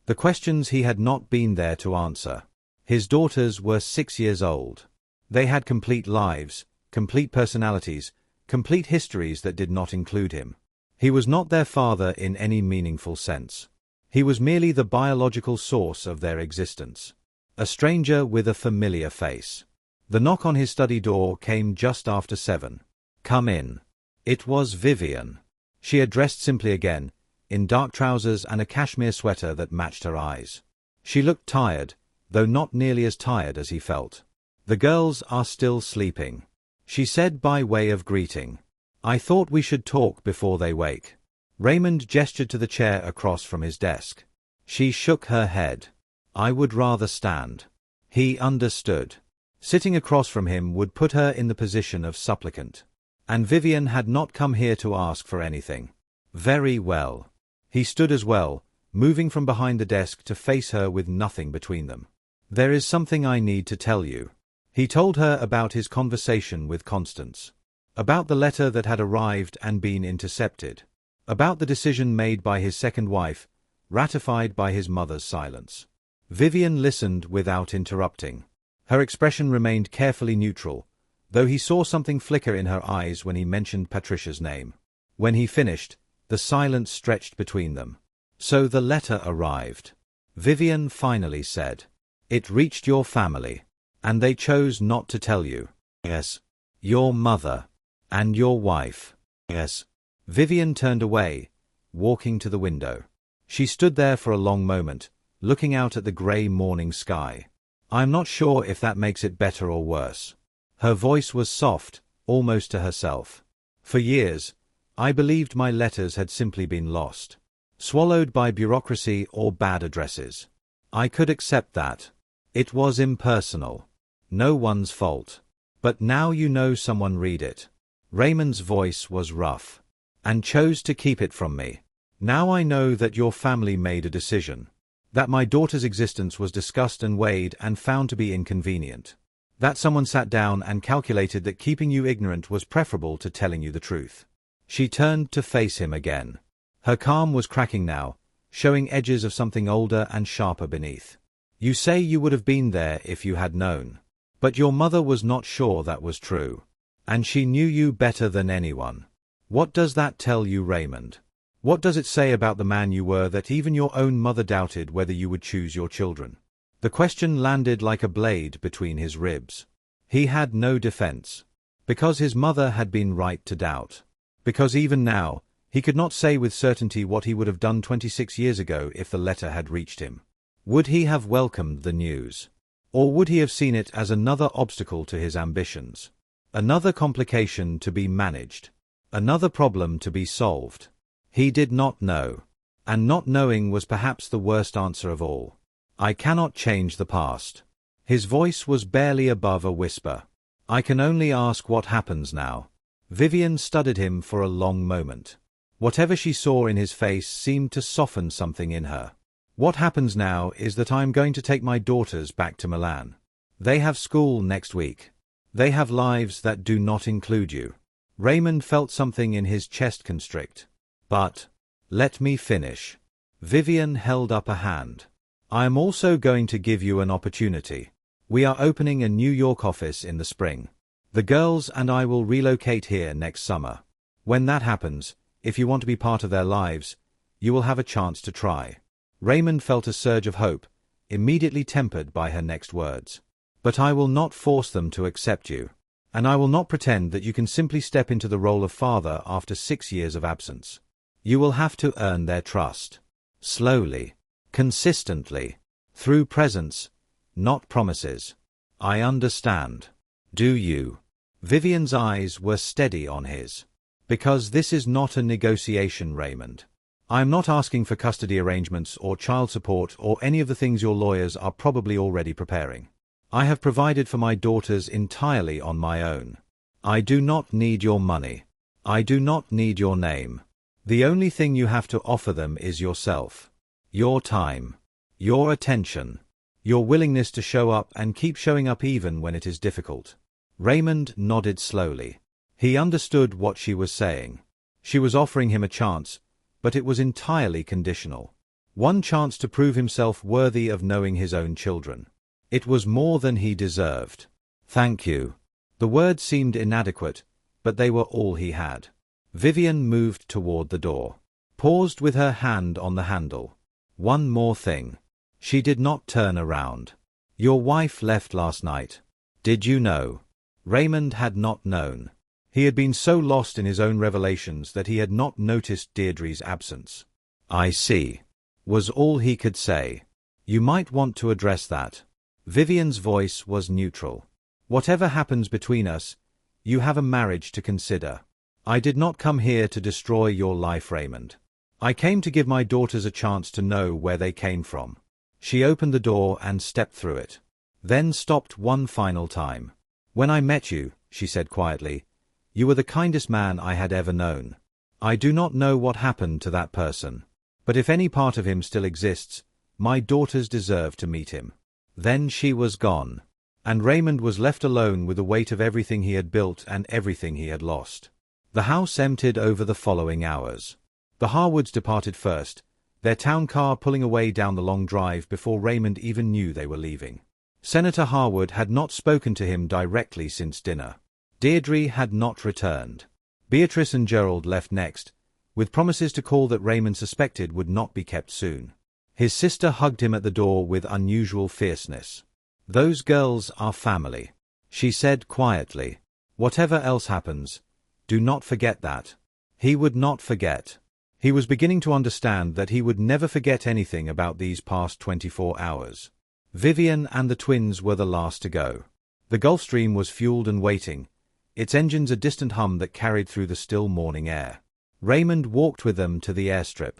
The questions he had not been there to answer. His daughters were 6 years old. They had complete lives, complete personalities, complete histories that did not include him. He was not their father in any meaningful sense. He was merely the biological source of their existence. A stranger with a familiar face. The knock on his study door came just after 7. "Come in." It was Vivian. She had dressed simply again, in dark trousers and a cashmere sweater that matched her eyes. She looked tired, though not nearly as tired as he felt. "The girls are still sleeping," she said by way of greeting. "I thought we should talk before they wake." Raymond gestured to the chair across from his desk. She shook her head. "I would rather stand." He understood. Sitting across from him would put her in the position of supplicant. And Vivian had not come here to ask for anything. Very well. He stood as well, moving from behind the desk to face her with nothing between them. "There is something I need to tell you." He told her about his conversation with Constance. About the letter that had arrived and been intercepted. About the decision made by his second wife, ratified by his mother's silence. Vivian listened without interrupting. Her expression remained carefully neutral, though he saw something flicker in her eyes when he mentioned Patricia's name. When he finished, the silence stretched between them. "So the letter arrived," Vivian finally said. "It reached your family. And they chose not to tell you." "Yes." "Your mother. And your wife." "Yes." Vivian turned away, walking to the window. She stood there for a long moment, looking out at the grey morning sky. "I'm not sure if that makes it better or worse." Her voice was soft, almost to herself. "For years, I believed my letters had simply been lost. Swallowed by bureaucracy or bad addresses. I could accept that. It was impersonal. No one's fault. But now you know someone read it." Raymond's voice was rough. "And chose to keep it from me. Now I know that your family made a decision. That my daughter's existence was discussed and weighed and found to be inconvenient. That someone sat down and calculated that keeping you ignorant was preferable to telling you the truth." She turned to face him again. Her calm was cracking now, showing edges of something older and sharper beneath. "You say you would have been there if you had known. But your mother was not sure that was true. And she knew you better than anyone. What does that tell you, Raymond? What does it say about the man you were that even your own mother doubted whether you would choose your children?" The question landed like a blade between his ribs. He had no defense. Because his mother had been right to doubt. Because even now, he could not say with certainty what he would have done 26 years ago if the letter had reached him. Would he have welcomed the news? Or would he have seen it as another obstacle to his ambitions? Another complication to be managed? Another problem to be solved? He did not know. And not knowing was perhaps the worst answer of all. "I cannot change the past." His voice was barely above a whisper. "I can only ask what happens now." Vivian studied him for a long moment. Whatever she saw in his face seemed to soften something in her. "What happens now is that I'm going to take my daughters back to Milan. They have school next week. They have lives that do not include you." Raymond felt something in his chest constrict. "But, let me finish." Vivian held up a hand. "I am also going to give you an opportunity. We are opening a New York office in the spring. The girls and I will relocate here next summer. When that happens, if you want to be part of their lives, you will have a chance to try. Raymond felt a surge of hope, immediately tempered by her next words. But I will not force them to accept you. And I will not pretend that you can simply step into the role of father after 6 years of absence. You will have to earn their trust. Slowly. Consistently. Through presence, not promises. I understand. Do you? Vivian's eyes were steady on his. Because this is not a negotiation, Raymond. I am not asking for custody arrangements or child support or any of the things your lawyers are probably already preparing. I have provided for my daughters entirely on my own. I do not need your money. I do not need your name. The only thing you have to offer them is yourself. Your time. Your attention. Your willingness to show up and keep showing up even when it is difficult. Raymond nodded slowly. He understood what she was saying. She was offering him a chance, but it was entirely conditional. One chance to prove himself worthy of knowing his own children. It was more than he deserved. Thank you. The words seemed inadequate, but they were all he had. Vivian moved toward the door. Paused with her hand on the handle. One more thing. She did not turn around. Your wife left last night. Did you know? Raymond had not known. He had been so lost in his own revelations that he had not noticed Deirdre's absence. I see. Was all he could say. You might want to address that. Vivian's voice was neutral. Whatever happens between us, you have a marriage to consider. I did not come here to destroy your life, Raymond. I came to give my daughters a chance to know where they came from. She opened the door and stepped through it. Then stopped one final time. When I met you, she said quietly, you were the kindest man I had ever known. I do not know what happened to that person. But if any part of him still exists, my daughters deserve to meet him. Then she was gone. And Raymond was left alone with the weight of everything he had built and everything he had lost. The house emptied over the following hours. The Harwoods departed first, their town car pulling away down the long drive before Raymond even knew they were leaving. Senator Harwood had not spoken to him directly since dinner. Deirdre had not returned. Beatrice and Gerald left next, with promises to call that Raymond suspected would not be kept soon. His sister hugged him at the door with unusual fierceness. Those girls are family, she said quietly. Whatever else happens, do not forget that. He would not forget. He was beginning to understand that he would never forget anything about these past 24 hours. Vivian and the twins were the last to go. The Gulfstream was fueled and waiting, its engines a distant hum that carried through the still morning air. Raymond walked with them to the airstrip.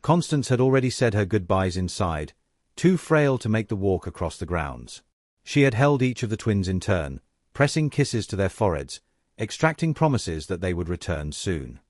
Constance had already said her goodbyes inside, too frail to make the walk across the grounds. She had held each of the twins in turn, pressing kisses to their foreheads, extracting promises that they would return soon.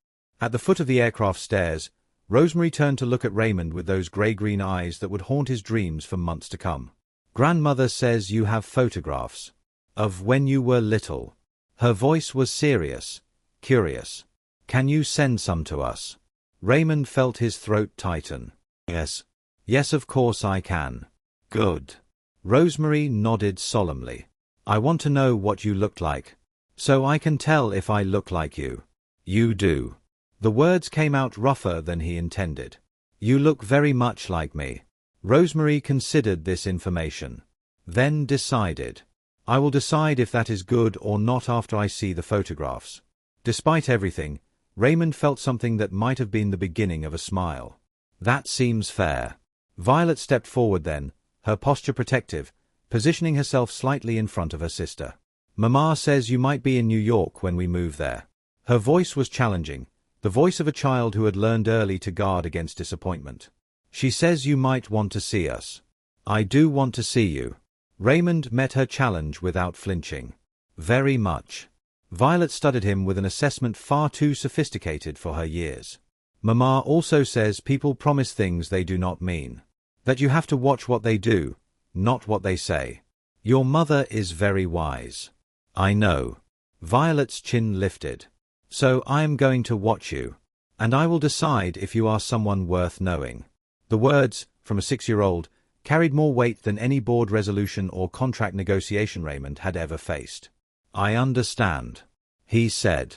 At the foot of the aircraft stairs, Rosemary turned to look at Raymond with those grey-green eyes that would haunt his dreams for months to come. Grandmother says you have photographs. Of when you were little. Her voice was serious, curious. Can you send some to us? Raymond felt his throat tighten. Yes. Yes, of course I can. Good. Rosemary nodded solemnly. I want to know what you looked like. So I can tell if I look like you. You do. The words came out rougher than he intended. You look very much like me. Rosemary considered this information. Then decided. I will decide if that is good or not after I see the photographs. Despite everything, Raymond felt something that might have been the beginning of a smile. That seems fair. Violet stepped forward then, her posture protective, positioning herself slightly in front of her sister. Mama says you might be in New York when we move there. Her voice was challenging, the voice of a child who had learned early to guard against disappointment. She says you might want to see us. I do want to see you. Raymond met her challenge without flinching. Very much. Violet studied him with an assessment far too sophisticated for her years. Mama also says people promise things they do not mean. That you have to watch what they do, not what they say. Your mother is very wise. I know. Violet's chin lifted. So I am going to watch you. And I will decide if you are someone worth knowing. The words, from a 6-year-old, carried more weight than any board resolution or contract negotiation Raymond had ever faced. I understand. He said.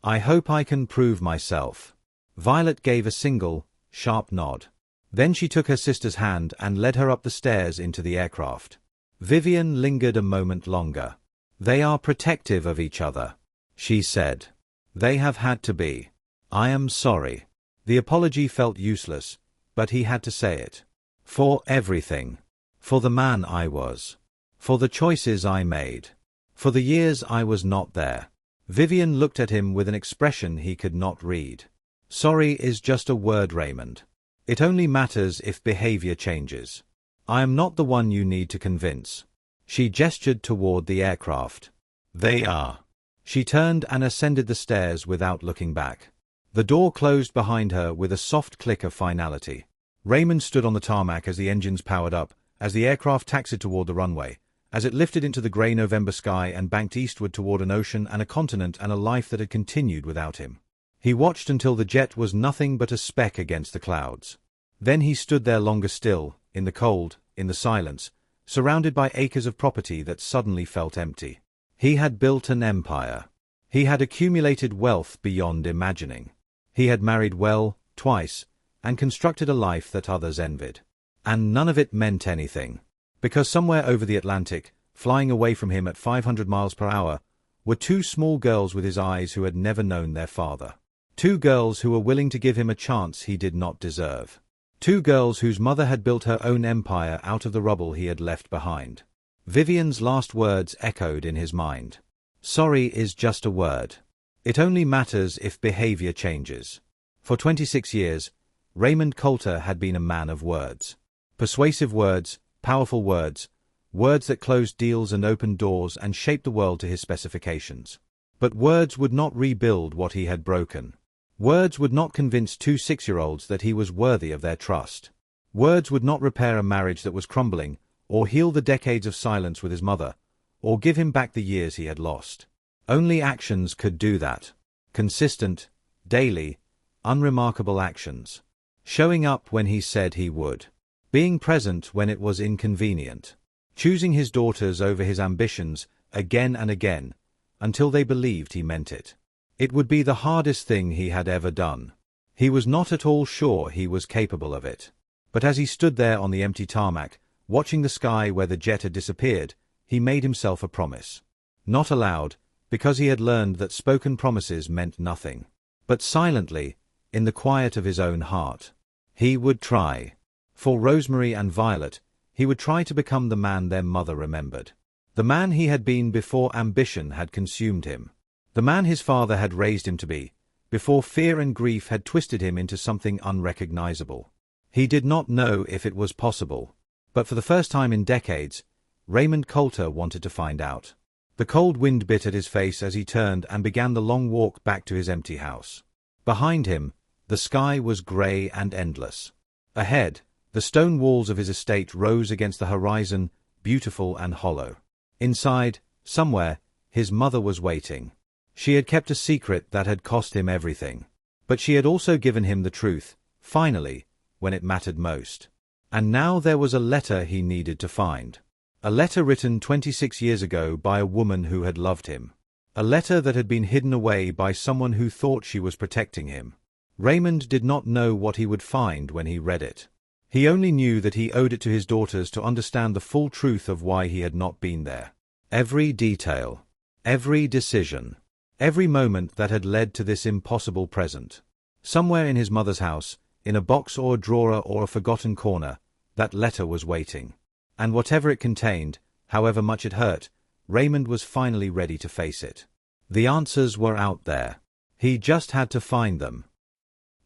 I hope I can prove myself. Violet gave a single, sharp nod. Then she took her sister's hand and led her up the stairs into the aircraft. Vivian lingered a moment longer. They are protective of each other, she said. They have had to be. I am sorry. The apology felt useless, but he had to say it. For everything. For the man I was. For the choices I made. For the years I was not there. Vivian looked at him with an expression he could not read. Sorry is just a word, Raymond. It only matters if behavior changes. I am not the one you need to convince. She gestured toward the aircraft. They are. She turned and ascended the stairs without looking back. The door closed behind her with a soft click of finality. Raymond stood on the tarmac as the engines powered up, as the aircraft taxied toward the runway, as it lifted into the grey November sky and banked eastward toward an ocean and a continent and a life that had continued without him. He watched until the jet was nothing but a speck against the clouds. Then he stood there longer still, in the cold, in the silence, surrounded by acres of property that suddenly felt empty. He had built an empire. He had accumulated wealth beyond imagining. He had married well, twice, and constructed a life that others envied. And none of it meant anything. Because somewhere over the Atlantic, flying away from him at 500 miles per hour, were two small girls with his eyes who had never known their father. Two girls who were willing to give him a chance he did not deserve. Two girls whose mother had built her own empire out of the rubble he had left behind. Vivian's last words echoed in his mind. Sorry is just a word. It only matters if behavior changes. For 26 years, Raymond Coulter had been a man of words. Persuasive words, powerful words, words that closed deals and opened doors and shaped the world to his specifications. But words would not rebuild what he had broken. Words would not convince two 6-year-olds that he was worthy of their trust. Words would not repair a marriage that was crumbling, or heal the decades of silence with his mother, or give him back the years he had lost. Only actions could do that. Consistent, daily, unremarkable actions. Showing up when he said he would. Being present when it was inconvenient. Choosing his daughters over his ambitions again and again, until they believed he meant it. It would be the hardest thing he had ever done. He was not at all sure he was capable of it. But as he stood there on the empty tarmac, watching the sky where the jet had disappeared, he made himself a promise. Not aloud, because he had learned that spoken promises meant nothing. But silently, in the quiet of his own heart. He would try. For Rosemary and Violet, he would try to become the man their mother remembered. The man he had been before ambition had consumed him. The man his father had raised him to be, before fear and grief had twisted him into something unrecognizable. He did not know if it was possible. But for the first time in decades, Raymond Coulter wanted to find out. The cold wind bit at his face as he turned and began the long walk back to his empty house. Behind him, the sky was grey and endless. Ahead, the stone walls of his estate rose against the horizon, beautiful and hollow. Inside, somewhere, his mother was waiting. She had kept a secret that had cost him everything. But she had also given him the truth, finally, when it mattered most. And now there was a letter he needed to find. A letter written 26 years ago by a woman who had loved him. A letter that had been hidden away by someone who thought she was protecting him. Raymond did not know what he would find when he read it. He only knew that he owed it to his daughters to understand the full truth of why he had not been there. Every detail. Every decision. Every moment that had led to this impossible present. Somewhere in his mother's house, in a box or a drawer or a forgotten corner, that letter was waiting. And whatever it contained, however much it hurt, Raymond was finally ready to face it. The answers were out there. He just had to find them.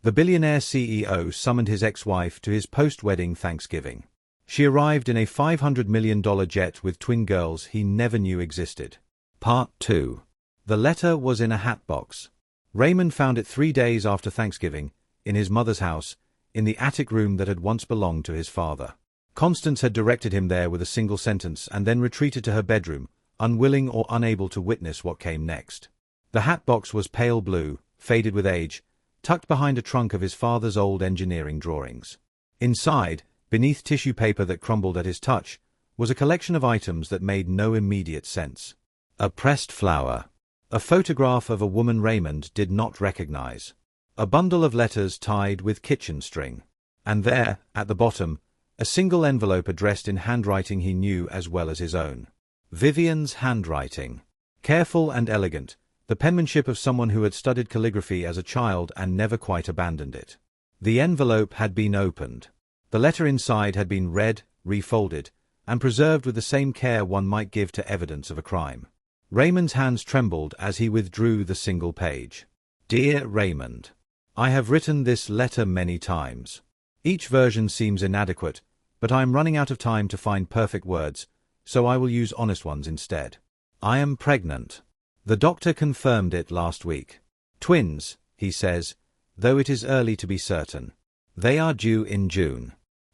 The billionaire CEO summoned his ex-wife to his post-wedding Thanksgiving. She arrived in a $500 million jet with twin girls he never knew existed. Part 2. The letter was in a hat box. Raymond found it 3 days after Thanksgiving, in his mother's house, in the attic room that had once belonged to his father. Constance had directed him there with a single sentence and then retreated to her bedroom, unwilling or unable to witness what came next. The hat box was pale blue, faded with age, tucked behind a trunk of his father's old engineering drawings. Inside, beneath tissue paper that crumbled at his touch, was a collection of items that made no immediate sense. A pressed flower. A photograph of a woman Raymond did not recognize. A bundle of letters tied with kitchen string. And there, at the bottom, a single envelope addressed in handwriting he knew as well as his own. Vivian's handwriting. Careful and elegant, the penmanship of someone who had studied calligraphy as a child and never quite abandoned it. The envelope had been opened. The letter inside had been read, refolded, and preserved with the same care one might give to evidence of a crime. Raymond's hands trembled as he withdrew the single page. Dear Raymond, I have written this letter many times. Each version seems inadequate, but I am running out of time to find perfect words, so I will use honest ones instead. I am pregnant. The doctor confirmed it last week. Twins, he says, though it is early to be certain. They are due in June.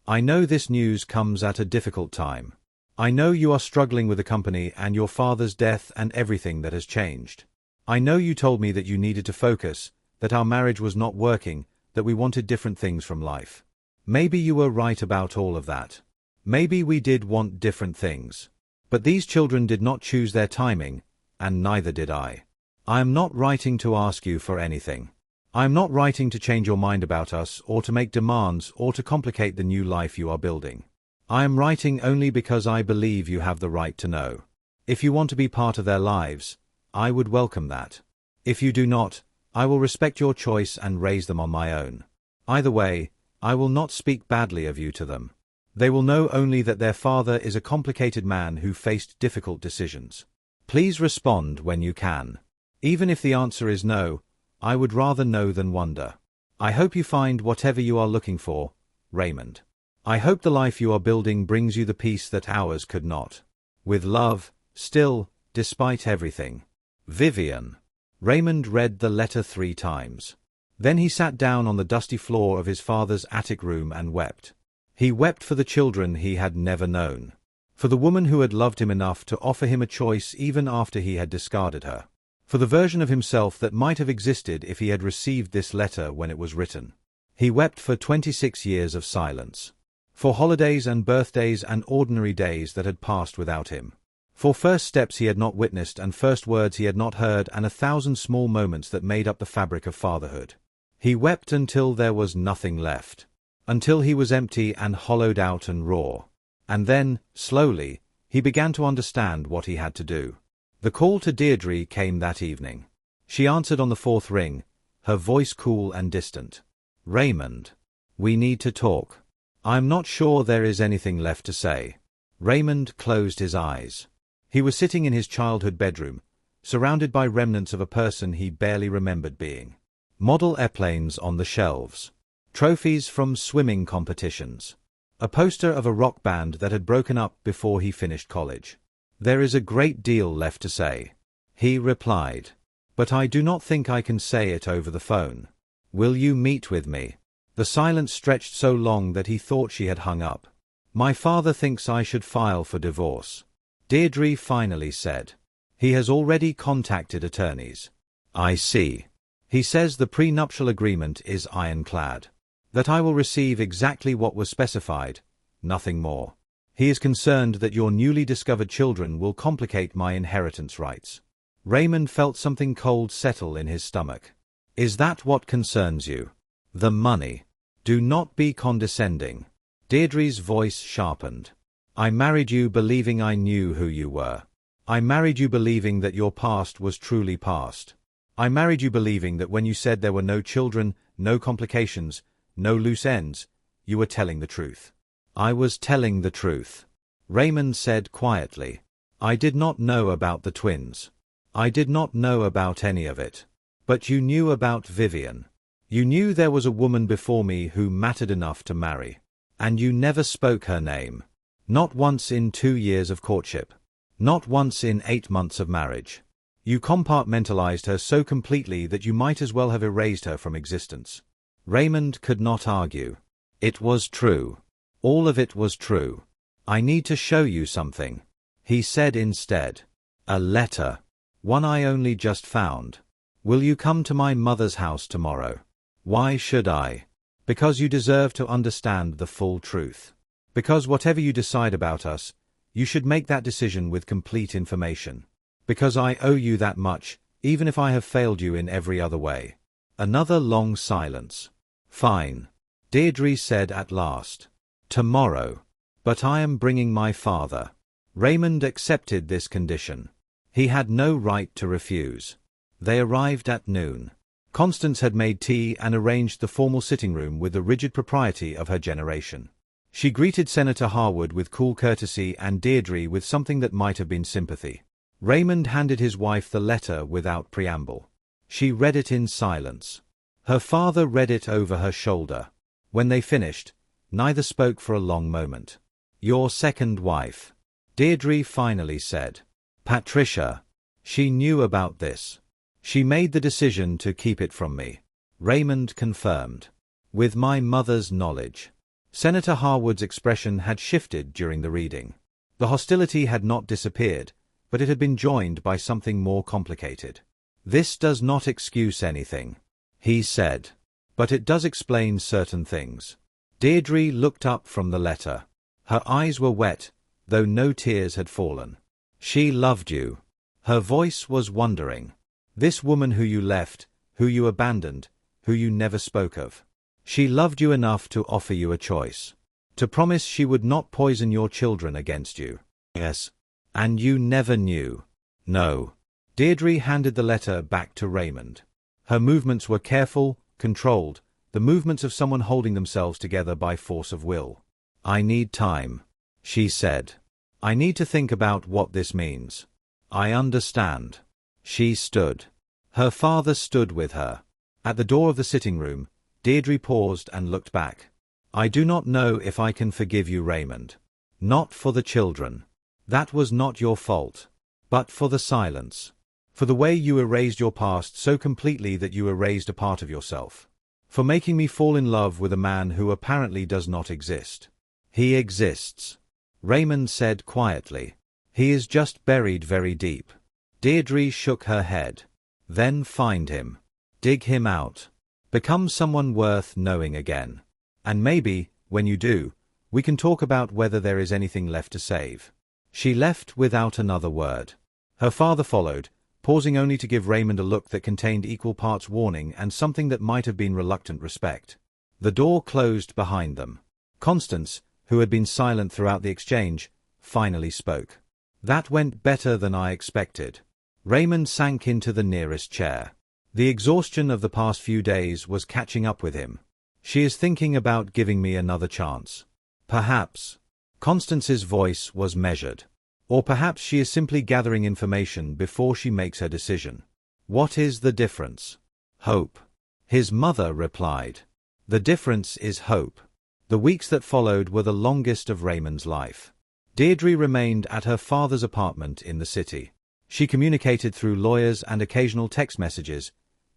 I know this news comes at a difficult time. I know you are struggling with the company and your father's death and everything that has changed. I know you told me that you needed to focus, that our marriage was not working, that we wanted different things from life. Maybe you were right about all of that. Maybe we did want different things. But these children did not choose their timing, and neither did I. I am not writing to ask you for anything. I am not writing to change your mind about us, or to make demands, or to complicate the new life you are building. I am writing only because I believe you have the right to know. If you want to be part of their lives, I would welcome that. If you do not, I will respect your choice and raise them on my own. Either way, I will not speak badly of you to them. They will know only that their father is a complicated man who faced difficult decisions. Please respond when you can. Even if the answer is no, I would rather know than wonder. I hope you find whatever you are looking for, Raymond. I hope the life you are building brings you the peace that ours could not. With love, still, despite everything. Vivian. Raymond read the letter 3 times. Then he sat down on the dusty floor of his father's attic room and wept. He wept for the children he had never known. For the woman who had loved him enough to offer him a choice even after he had discarded her. For the version of himself that might have existed if he had received this letter when it was written. He wept for 26 years of silence. For holidays and birthdays and ordinary days that had passed without him. For first steps he had not witnessed and first words he had not heard and 1,000 small moments that made up the fabric of fatherhood. He wept until there was nothing left. Until he was empty and hollowed out and raw. And then, slowly, he began to understand what he had to do. The call to Deirdre came that evening. She answered on the 4th ring, her voice cool and distant. Raymond. We need to talk. I'm not sure there is anything left to say. Raymond closed his eyes. He was sitting in his childhood bedroom, surrounded by remnants of a person he barely remembered being. Model airplanes on the shelves. Trophies from swimming competitions. A poster of a rock band that had broken up before he finished college. There is a great deal left to say. He replied. But I do not think I can say it over the phone. Will you meet with me? The silence stretched so long that he thought she had hung up. My father thinks I should file for divorce. Deirdre finally said. He has already contacted attorneys. I see. He says the prenuptial agreement is ironclad. That I will receive exactly what was specified, nothing more. He is concerned that your newly discovered children will complicate my inheritance rights. Raymond felt something cold settle in his stomach. Is that what concerns you? The money. Do not be condescending. Deirdre's voice sharpened. I married you believing I knew who you were. I married you believing that your past was truly past. I married you believing that when you said there were no children, no complications, no loose ends, you were telling the truth. I was telling the truth. Raymond said quietly. I did not know about the twins. I did not know about any of it. But you knew about Vivian. You knew there was a woman before me who mattered enough to marry. And you never spoke her name. Not once in 2 years of courtship. Not once in 8 months of marriage. You compartmentalized her so completely that you might as well have erased her from existence. Raymond could not argue. It was true. All of it was true. I need to show you something. He said instead. A letter. One I only just found. Will you come to my mother's house tomorrow? Why should I? Because you deserve to understand the full truth. Because whatever you decide about us, you should make that decision with complete information. Because I owe you that much, even if I have failed you in every other way. Another long silence. Fine, Deirdre said at last. Tomorrow. But I am bringing my father. Raymond accepted this condition. He had no right to refuse. They arrived at noon. Constance had made tea and arranged the formal sitting room with the rigid propriety of her generation. She greeted Senator Harwood with cool courtesy and Deirdre with something that might have been sympathy. Raymond handed his wife the letter without preamble. She read it in silence. Her father read it over her shoulder. When they finished, neither spoke for a long moment. Your second wife, Deirdre finally said. Patricia. She knew about this. She made the decision to keep it from me. Raymond confirmed. With my mother's knowledge. Senator Harwood's expression had shifted during the reading. The hostility had not disappeared, but it had been joined by something more complicated. This does not excuse anything, he said. But it does explain certain things. Deirdre looked up from the letter. Her eyes were wet, though no tears had fallen. She loved you. Her voice was wondering. This woman who you left, who you abandoned, who you never spoke of. She loved you enough to offer you a choice. To promise she would not poison your children against you. Yes. And you never knew. No. Deirdre handed the letter back to Raymond. Her movements were careful, controlled, the movements of someone holding themselves together by force of will. I need time, she said. I need to think about what this means. I understand. She stood. Her father stood with her. At the door of the sitting room, Deirdre paused and looked back. I do not know if I can forgive you, Raymond. Not for the children. That was not your fault. But for the silence. For the way you erased your past so completely that you erased a part of yourself. For making me fall in love with a man who apparently does not exist. He exists, Raymond said quietly. He is just buried very deep. Deirdre shook her head. Then find him. Dig him out. Become someone worth knowing again. And maybe, when you do, we can talk about whether there is anything left to save. She left without another word. Her father followed, pausing only to give Raymond a look that contained equal parts warning and something that might have been reluctant respect. The door closed behind them. Constance, who had been silent throughout the exchange, finally spoke. That went better than I expected. Raymond sank into the nearest chair. The exhaustion of the past few days was catching up with him. She is thinking about giving me another chance. Perhaps. Constance's voice was measured. Or perhaps she is simply gathering information before she makes her decision. What is the difference? Hope. His mother replied. The difference is hope. The weeks that followed were the longest of Raymond's life. Deirdre remained at her father's apartment in the city. She communicated through lawyers and occasional text messages,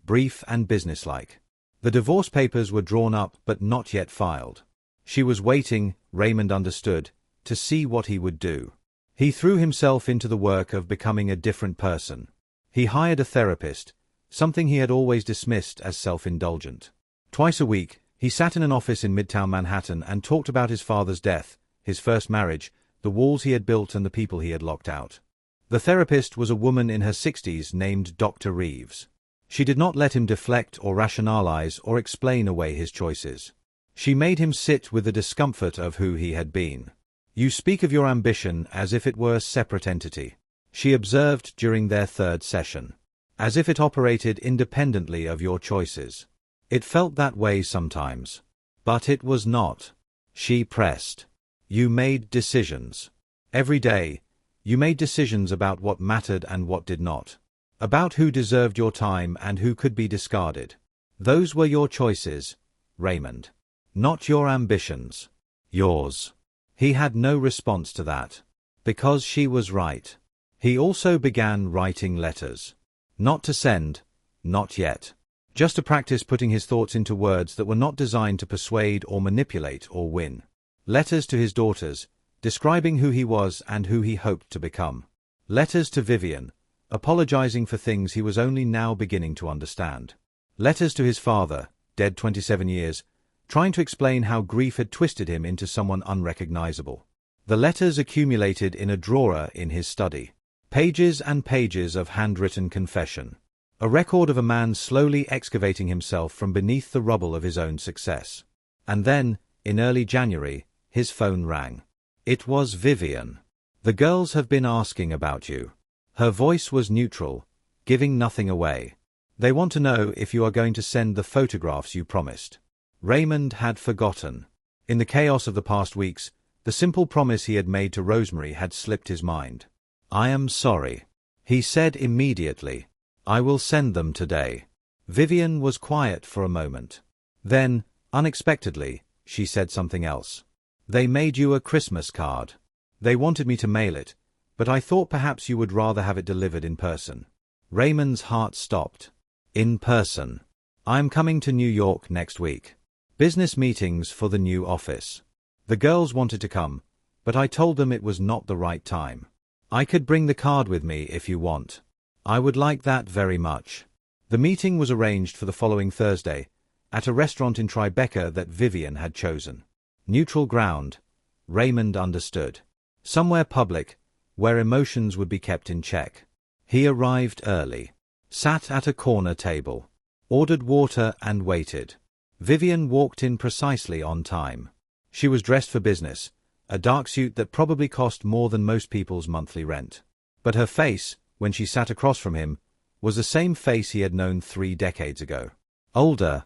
brief and businesslike. The divorce papers were drawn up but not yet filed. She was waiting, Raymond understood, to see what he would do. He threw himself into the work of becoming a different person. He hired a therapist, something he had always dismissed as self-indulgent. Twice a week, he sat in an office in Midtown Manhattan and talked about his father's death, his first marriage, the walls he had built and the people he had locked out. The therapist was a woman in her 60s named Dr. Reeves. She did not let him deflect or rationalize or explain away his choices. She made him sit with the discomfort of who he had been. You speak of your ambition as if it were a separate entity, she observed during their third session. As if it operated independently of your choices. It felt that way sometimes. But it was not. She pressed. You made decisions. Every day, you made decisions about what mattered and what did not. About who deserved your time and who could be discarded. Those were your choices, Raymond. Not your ambitions. Yours. He had no response to that. Because she was right. He also began writing letters. Not to send, not yet. Just to practice putting his thoughts into words that were not designed to persuade or manipulate or win. Letters to his daughters, describing who he was and who he hoped to become. Letters to Vivian, apologizing for things he was only now beginning to understand. Letters to his father, dead 27 years, trying to explain how grief had twisted him into someone unrecognizable. The letters accumulated in a drawer in his study. Pages and pages of handwritten confession. A record of a man slowly excavating himself from beneath the rubble of his own success. And then, in early January, his phone rang. It was Vivian. "The girls have been asking about you." Her voice was neutral, giving nothing away. "They want to know if you are going to send the photographs you promised." Raymond had forgotten. In the chaos of the past weeks, the simple promise he had made to Rosemary had slipped his mind. "I am sorry," he said immediately. "I will send them today." Vivian was quiet for a moment. Then, unexpectedly, she said something else. "They made you a Christmas card. They wanted me to mail it, but I thought perhaps you would rather have it delivered in person." Raymond's heart stopped. "In person. I'm coming to New York next week. Business meetings for the new office. The girls wanted to come, but I told them it was not the right time. I could bring the card with me if you want. I would like that very much." The meeting was arranged for the following Thursday, at a restaurant in Tribeca that Vivian had chosen. Neutral ground, Raymond understood. Somewhere public, where emotions would be kept in check. He arrived early, sat at a corner table, ordered water and waited. Vivian walked in precisely on time. She was dressed for business, a dark suit that probably cost more than most people's monthly rent. But her face, when she sat across from him, was the same face he had known 3 decades ago. Older,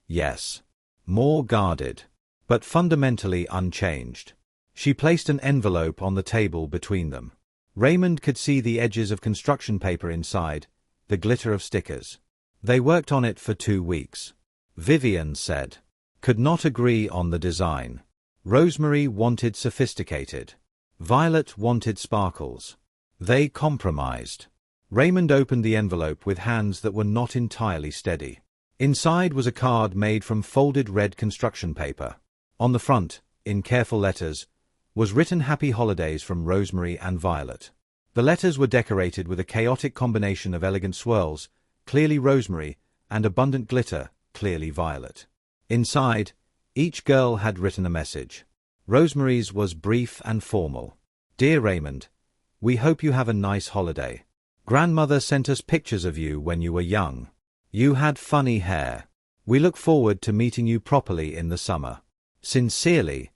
yes. More guarded, but fundamentally unchanged. She placed an envelope on the table between them. Raymond could see the edges of construction paper inside, the glitter of stickers. They worked on it for 2 weeks. Vivian said. Could not agree on the design. Rosemary wanted sophisticated. Violet wanted sparkles. They compromised. Raymond opened the envelope with hands that were not entirely steady. Inside was a card made from folded red construction paper. On the front, in careful letters, was written Happy Holidays from Rosemary and Violet. The letters were decorated with a chaotic combination of elegant swirls, clearly Rosemary, and abundant glitter, clearly Violet. Inside, each girl had written a message. Rosemary's was brief and formal. Dear Raymond, we hope you have a nice holiday. Grandmother sent us pictures of you when you were young. You had funny hair. We look forward to meeting you properly in the summer. Sincerely,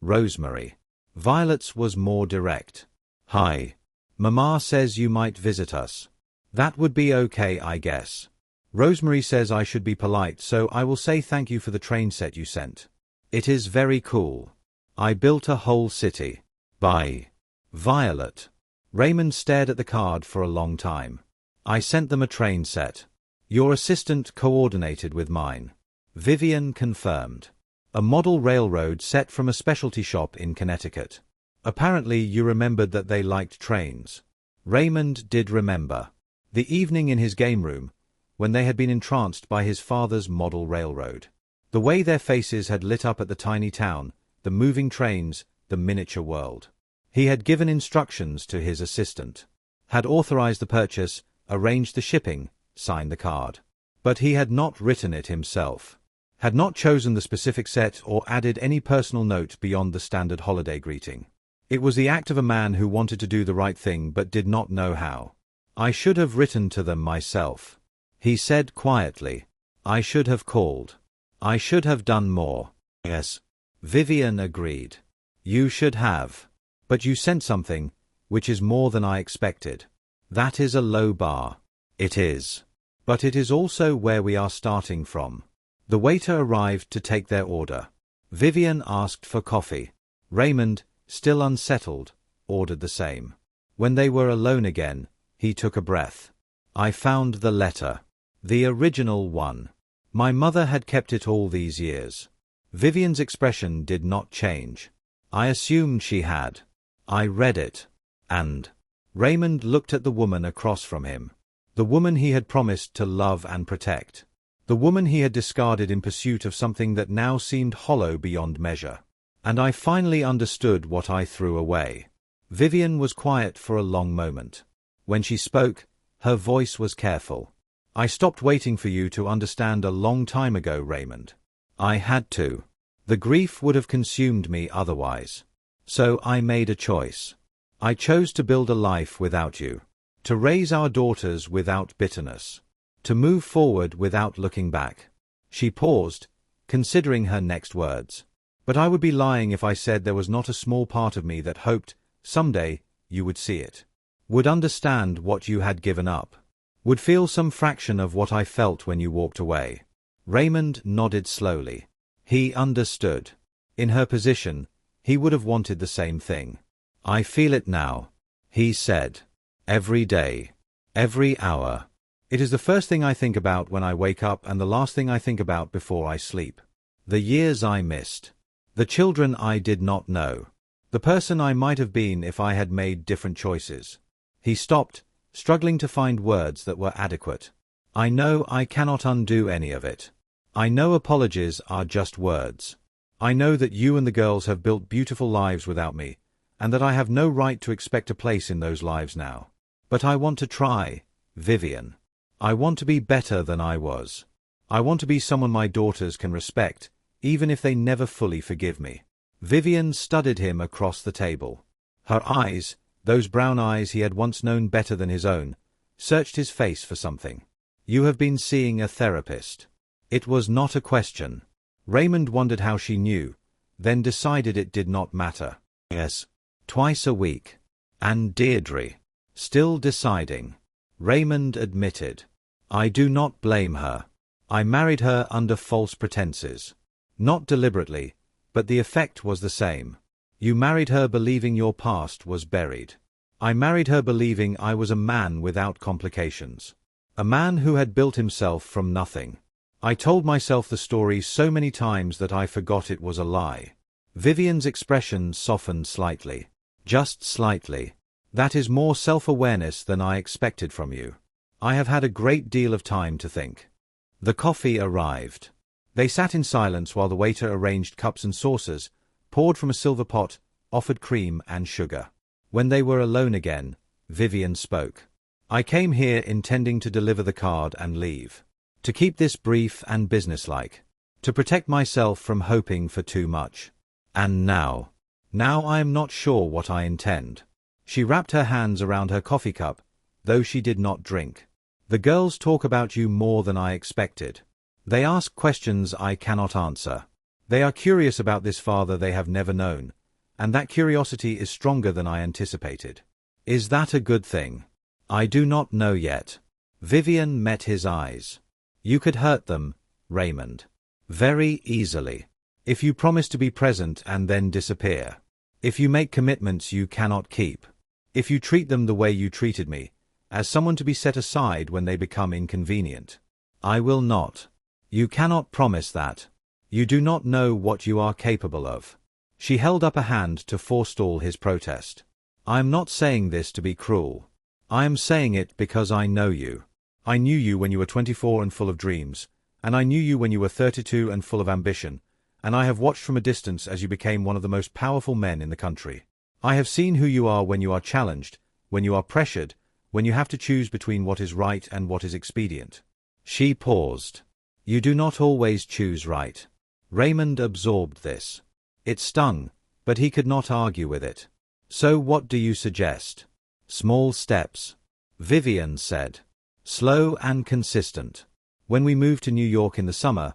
Rosemary. Violet's was more direct. Hi. Mama says you might visit us. That would be okay, I guess. Rosemary says I should be polite, so I will say thank you for the train set you sent. It is very cool. I built a whole city. Bye. Violet. Raymond stared at the card for a long time. I sent them a train set. Your assistant coordinated with mine. Vivian confirmed. A model railroad set from a specialty shop in Connecticut. Apparently you remembered that they liked trains. Raymond did remember. The evening in his game room, when they had been entranced by his father's model railroad. The way their faces had lit up at the tiny town, the moving trains, the miniature world. He had given instructions to his assistant. Had authorized the purchase, arranged the shipping, signed the card. But he had not written it himself. Had not chosen the specific set or added any personal note beyond the standard holiday greeting. It was the act of a man who wanted to do the right thing but did not know how. I should have written to them myself. He said quietly. I should have called. I should have done more. Yes. Vivian agreed. You should have. But you sent something, which is more than I expected. That is a low bar. It is. But it is also where we are starting from. The waiter arrived to take their order. Vivian asked for coffee. Raymond, still unsettled, ordered the same. When they were alone again, he took a breath. I found the letter. The original one. My mother had kept it all these years. Vivian's expression did not change. I assumed she had. I read it. And Raymond looked at the woman across from him. The woman he had promised to love and protect. The woman he had discarded in pursuit of something that now seemed hollow beyond measure. And I finally understood what I threw away. Vivian was quiet for a long moment. When she spoke, her voice was careful. I stopped waiting for you to understand a long time ago, Raymond. I had to. The grief would have consumed me otherwise. So I made a choice. I chose to build a life without you. To raise our daughters without bitterness. To move forward without looking back. She paused, considering her next words. But I would be lying if I said there was not a small part of me that hoped, someday, you would see it. Would understand what you had given up. Would feel some fraction of what I felt when you walked away. Raymond nodded slowly. He understood. In her position, he would have wanted the same thing. I feel it now, he said. Every day. Every hour. It is the first thing I think about when I wake up and the last thing I think about before I sleep. The years I missed. The children I did not know. The person I might have been if I had made different choices. He stopped, struggling to find words that were adequate. I know I cannot undo any of it. I know apologies are just words. I know that you and the girls have built beautiful lives without me, and that I have no right to expect a place in those lives now. But I want to try, Vivian. I want to be better than I was. I want to be someone my daughters can respect, even if they never fully forgive me. Vivian studied him across the table. Her eyes, those brown eyes he had once known better than his own, searched his face for something. You have been seeing a therapist. It was not a question. Raymond wondered how she knew, then decided it did not matter. Yes. Twice a week. And Deirdre. Still deciding. Raymond admitted. I do not blame her. I married her under false pretenses. Not deliberately, but the effect was the same. You married her believing your past was buried. I married her believing I was a man without complications. A man who had built himself from nothing. I told myself the story so many times that I forgot it was a lie. Vivian's expression softened slightly. Just slightly. That is more self-awareness than I expected from you. I have had a great deal of time to think. The coffee arrived. They sat in silence while the waiter arranged cups and saucers, poured from a silver pot, offered cream and sugar. When they were alone again, Vivian spoke. I came here intending to deliver the card and leave. To keep this brief and businesslike. To protect myself from hoping for too much. And now I am not sure what I intend. She wrapped her hands around her coffee cup, though she did not drink. The girls talk about you more than I expected. They ask questions I cannot answer. They are curious about this father they have never known, and that curiosity is stronger than I anticipated. Is that a good thing? I do not know yet. Vivian met his eyes. You could hurt them, Raymond. Very easily. If you promise to be present and then disappear. If you make commitments you cannot keep. If you treat them the way you treated me, as someone to be set aside when they become inconvenient. I will not. You cannot promise that. You do not know what you are capable of. She held up a hand to forestall his protest. I am not saying this to be cruel. I am saying it because I know you. I knew you when you were 24 and full of dreams, and I knew you when you were 32 and full of ambition, and I have watched from a distance as you became one of the most powerful men in the country. I have seen who you are when you are challenged, when you are pressured, when you have to choose between what is right and what is expedient. She paused. You do not always choose right. Raymond absorbed this. It stung, but he could not argue with it. So what do you suggest? Small steps. Vivian said. Slow and consistent. When we move to New York in the summer,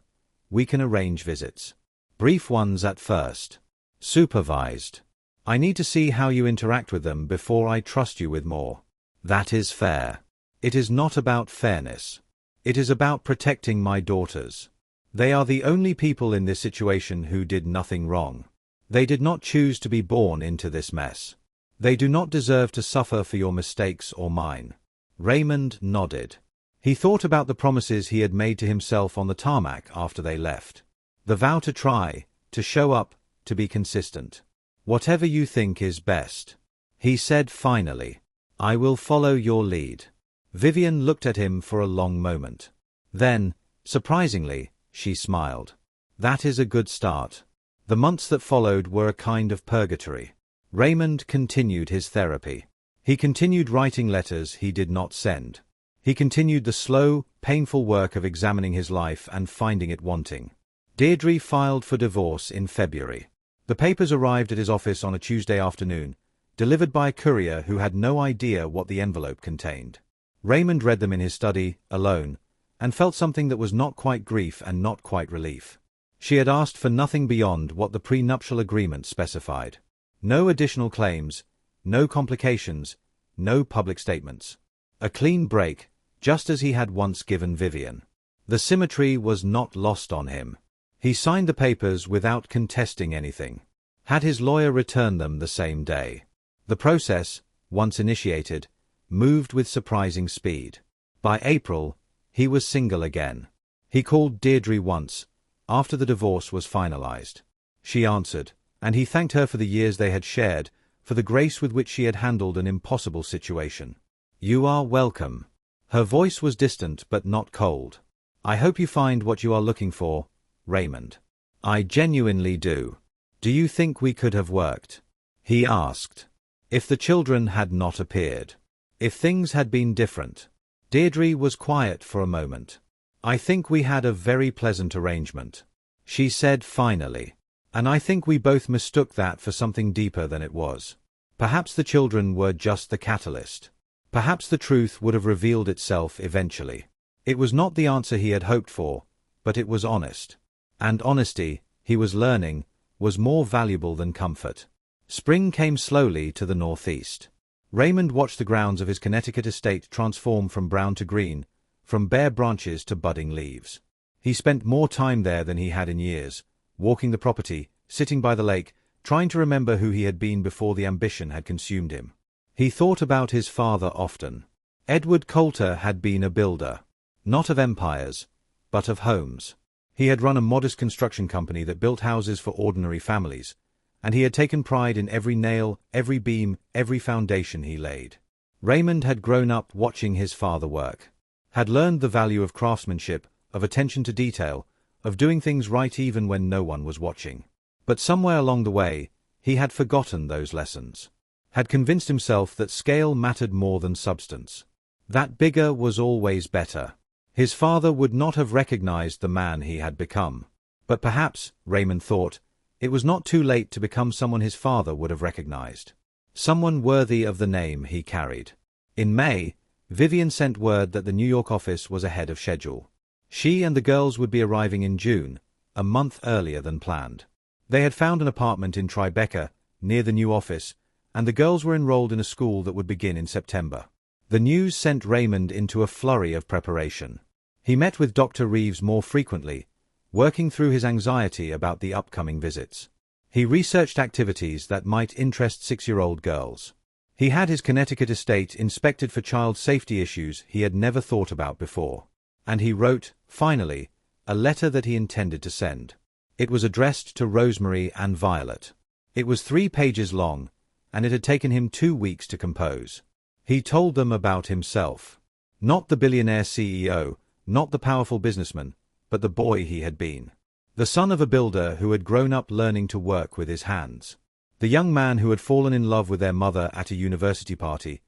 we can arrange visits. Brief ones at first. Supervised. I need to see how you interact with them before I trust you with more. That is fair. It is not about fairness. It is about protecting my daughters. They are the only people in this situation who did nothing wrong. They did not choose to be born into this mess. They do not deserve to suffer for your mistakes or mine. Raymond nodded. He thought about the promises he had made to himself on the tarmac after they left. The vow to try, to show up, to be consistent. Whatever you think is best. He said finally. I will follow your lead. Vivian looked at him for a long moment. Then, surprisingly, she smiled. That is a good start. The months that followed were a kind of purgatory. Raymond continued his therapy. He continued writing letters he did not send. He continued the slow, painful work of examining his life and finding it wanting. Deirdre filed for divorce in February. The papers arrived at his office on a Tuesday afternoon, delivered by a courier who had no idea what the envelope contained. Raymond read them in his study, alone, and felt something that was not quite grief and not quite relief. She had asked for nothing beyond what the prenuptial agreement specified. No additional claims, no complications, no public statements. A clean break, just as he had once given Vivian. The symmetry was not lost on him. He signed the papers without contesting anything. Had his lawyer return them the same day. The process, once initiated, moved with surprising speed. By April, he was single again. He called Deirdre once, after the divorce was finalized. She answered, and he thanked her for the years they had shared, for the grace with which she had handled an impossible situation. "You are welcome." Her voice was distant but not cold. "I hope you find what you are looking for, Raymond." "I genuinely do." "Do you think we could have worked?" he asked. "If the children had not appeared. If things had been different." Deirdre was quiet for a moment. "I think we had a very pleasant arrangement," she said finally. "And I think we both mistook that for something deeper than it was. Perhaps the children were just the catalyst. Perhaps the truth would have revealed itself eventually." It was not the answer he had hoped for, but it was honest. And honesty, he was learning, was more valuable than comfort. Spring came slowly to the northeast. Raymond watched the grounds of his Connecticut estate transform from brown to green, from bare branches to budding leaves. He spent more time there than he had in years, walking the property, sitting by the lake, trying to remember who he had been before the ambition had consumed him. He thought about his father often. Edward Coulter had been a builder. Not of empires, but of homes. He had run a modest construction company that built houses for ordinary families, and he had taken pride in every nail, every beam, every foundation he laid. Raymond had grown up watching his father work. Had learned the value of craftsmanship, of attention to detail, of doing things right even when no one was watching. But somewhere along the way, he had forgotten those lessons. Had convinced himself that scale mattered more than substance. That bigger was always better. His father would not have recognized the man he had become. But perhaps, Raymond thought, it was not too late to become someone his father would have recognized. Someone worthy of the name he carried. In May, Vivian sent word that the New York office was ahead of schedule. She and the girls would be arriving in June, a month earlier than planned. They had found an apartment in Tribeca, near the new office, and the girls were enrolled in a school that would begin in September. The news sent Raymond into a flurry of preparation. He met with Dr. Reeves more frequently, working through his anxiety about the upcoming visits. He researched activities that might interest 6-year-old girls. He had his Connecticut estate inspected for child safety issues he had never thought about before. And he wrote, finally, a letter that he intended to send. It was addressed to Rosemary and Violet. It was 3 pages long, and it had taken him 2 weeks to compose. He told them about himself. Not the billionaire CEO, not the powerful businessman, but the boy he had been. The son of a builder who had grown up learning to work with his hands. The young man who had fallen in love with their mother at a university party,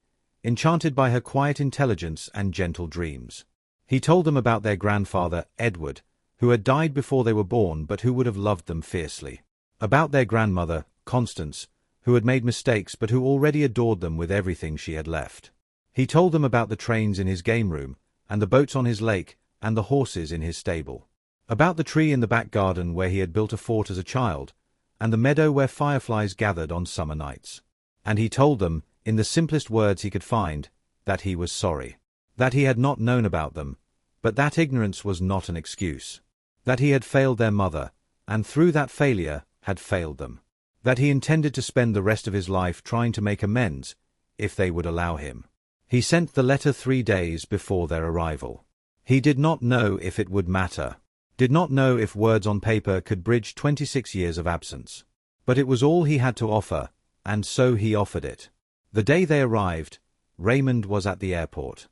enchanted by her quiet intelligence and gentle dreams. He told them about their grandfather, Edward, who had died before they were born but who would have loved them fiercely. About their grandmother, Constance, who had made mistakes but who already adored them with everything she had left. He told them about the trains in his game room, and the boats on his lake, and the horses in his stable. About the tree in the back garden where he had built a fort as a child, and the meadow where fireflies gathered on summer nights. And he told them, in the simplest words he could find, that he was sorry. That he had not known about them, but that ignorance was not an excuse. That he had failed their mother, and through that failure, had failed them. That he intended to spend the rest of his life trying to make amends, if they would allow him. He sent the letter 3 days before their arrival. He did not know if it would matter. Did not know if words on paper could bridge 26 years of absence. But it was all he had to offer, and so he offered it. The day they arrived, Raymond was at the airport.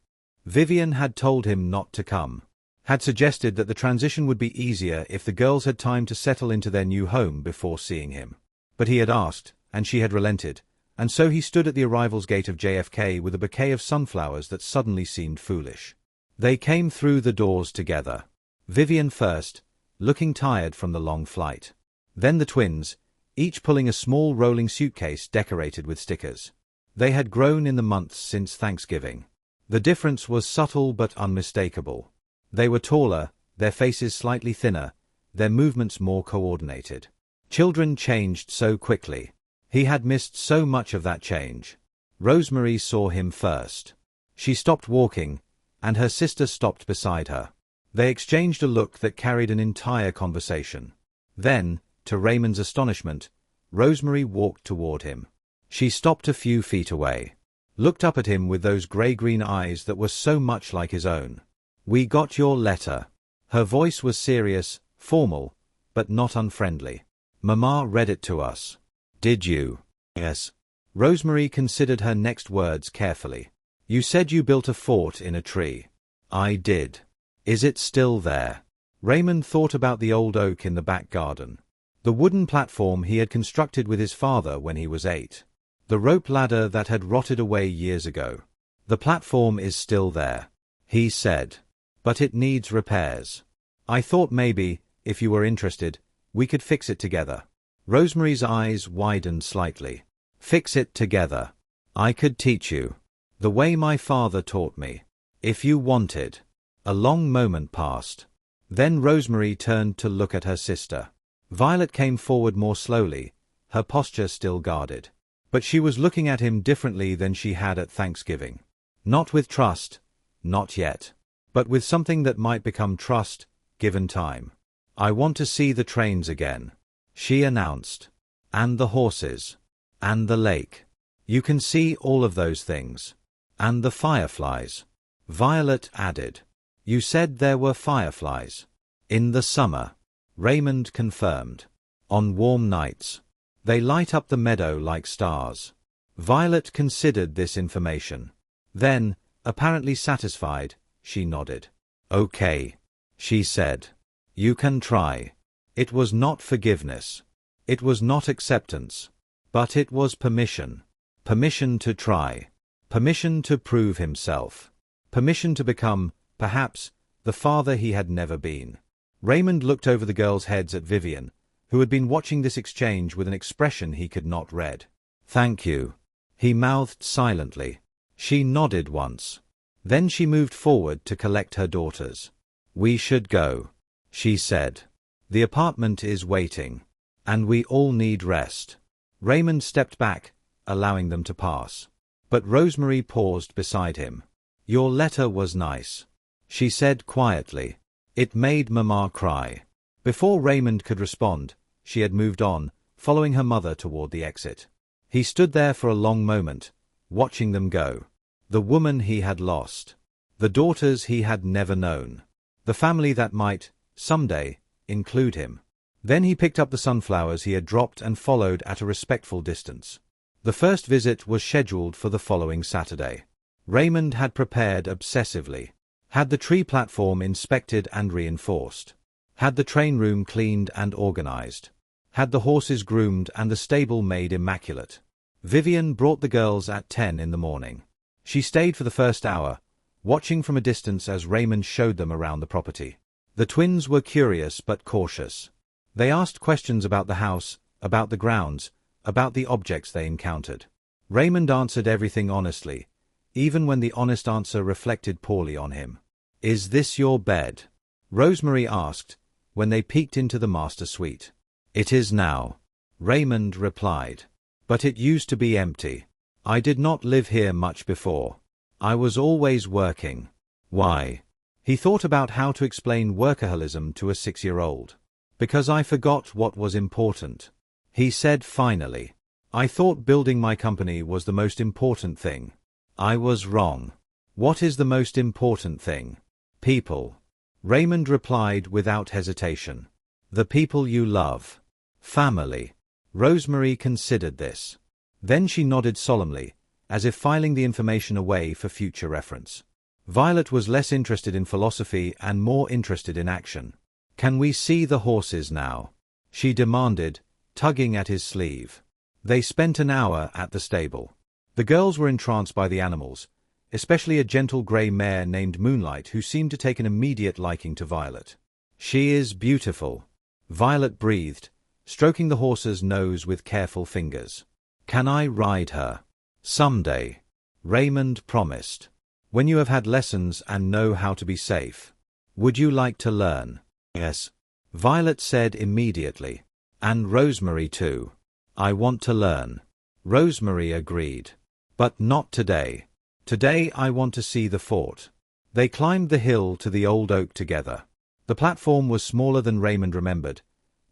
Vivian had told him not to come. Had suggested that the transition would be easier if the girls had time to settle into their new home before seeing him. But he had asked, and she had relented, and so he stood at the arrivals gate of JFK with a bouquet of sunflowers that suddenly seemed foolish. They came through the doors together. Vivian first, looking tired from the long flight. Then the twins, each pulling a small rolling suitcase decorated with stickers. They had grown in the months since Thanksgiving. The difference was subtle but unmistakable. They were taller, their faces slightly thinner, their movements more coordinated. Children changed so quickly. He had missed so much of that change. Rosemary saw him first. She stopped walking, and her sister stopped beside her. They exchanged a look that carried an entire conversation. Then, to Raymond's astonishment, Rosemary walked toward him. She stopped a few feet away, looked up at him with those grey-green eyes that were so much like his own. "We got your letter." Her voice was serious, formal, but not unfriendly. "Mama read it to us." "Did you?" "Yes." Rosemary considered her next words carefully. "You said you built a fort in a tree." "I did." "Is it still there?" Raymond thought about the old oak in the back garden. The wooden platform he had constructed with his father when he was 8. The rope ladder that had rotted away years ago. "The platform is still there," he said. "But it needs repairs. I thought maybe, if you were interested, we could fix it together." Rosemary's eyes widened slightly. "Fix it together? I could teach you. The way my father taught me. If you wanted." A long moment passed. Then Rosemary turned to look at her sister. Violet came forward more slowly, her posture still guarded. But she was looking at him differently than she had at Thanksgiving. Not with trust, not yet. But with something that might become trust, given time. "I want to see the trains again," she announced. "And the horses. And the lake. You can see all of those things. And the fireflies." Violet added. "You said there were fireflies." "In the summer," Raymond confirmed. "On warm nights. They light up the meadow like stars." Violet considered this information. Then, apparently satisfied, she nodded. "Okay," she said. "You can try." It was not forgiveness. It was not acceptance. But it was permission. Permission to try. Permission to prove himself. Permission to become, perhaps, the father he had never been. Raymond looked over the girls' heads at Vivian, who had been watching this exchange with an expression he could not read. "Thank you," he mouthed silently. She nodded once. Then she moved forward to collect her daughters. "We should go," she said. "The apartment is waiting. And we all need rest." Raymond stepped back, allowing them to pass. But Rosemary paused beside him. "Your letter was nice," she said quietly. "It made Mama cry." Before Raymond could respond, she had moved on, following her mother toward the exit. He stood there for a long moment, watching them go. The woman he had lost. The daughters he had never known. The family that might, someday, include him. Then he picked up the sunflowers he had dropped and followed at a respectful distance. The first visit was scheduled for the following Saturday. Raymond had prepared obsessively. Had the tree platform inspected and reinforced. Had the train room cleaned and organized. Had the horses groomed and the stable made immaculate. Vivian brought the girls at 10 in the morning. She stayed for the first hour, watching from a distance as Raymond showed them around the property. The twins were curious but cautious. They asked questions about the house, about the grounds, about the objects they encountered. Raymond answered everything honestly, even when the honest answer reflected poorly on him. "Is this your bed?" Rosemary asked, when they peeked into the master suite. "It is now," Raymond replied. "But it used to be empty. I did not live here much before. I was always working." "Why?" He thought about how to explain workaholism to a 6-year-old. "Because I forgot what was important," he said finally. "I thought building my company was the most important thing. I was wrong." "What is the most important thing?" "People," Raymond replied without hesitation. "The people you love. Family." Rosemary considered this. Then she nodded solemnly, as if filing the information away for future reference. Violet was less interested in philosophy and more interested in action. "Can we see the horses now?" she demanded, tugging at his sleeve. They spent an hour at the stable. The girls were entranced by the animals, especially a gentle grey mare named Moonlight who seemed to take an immediate liking to Violet. "She is beautiful," Violet breathed, stroking the horse's nose with careful fingers. "Can I ride her?" "Someday," Raymond promised. "When you have had lessons and know how to be safe." Would you like to learn? Yes. Violet said immediately. And Rosemary too. I want to learn. Rosemary agreed. But not today. Today I want to see the fort. They climbed the hill to the old oak together. The platform was smaller than Raymond remembered,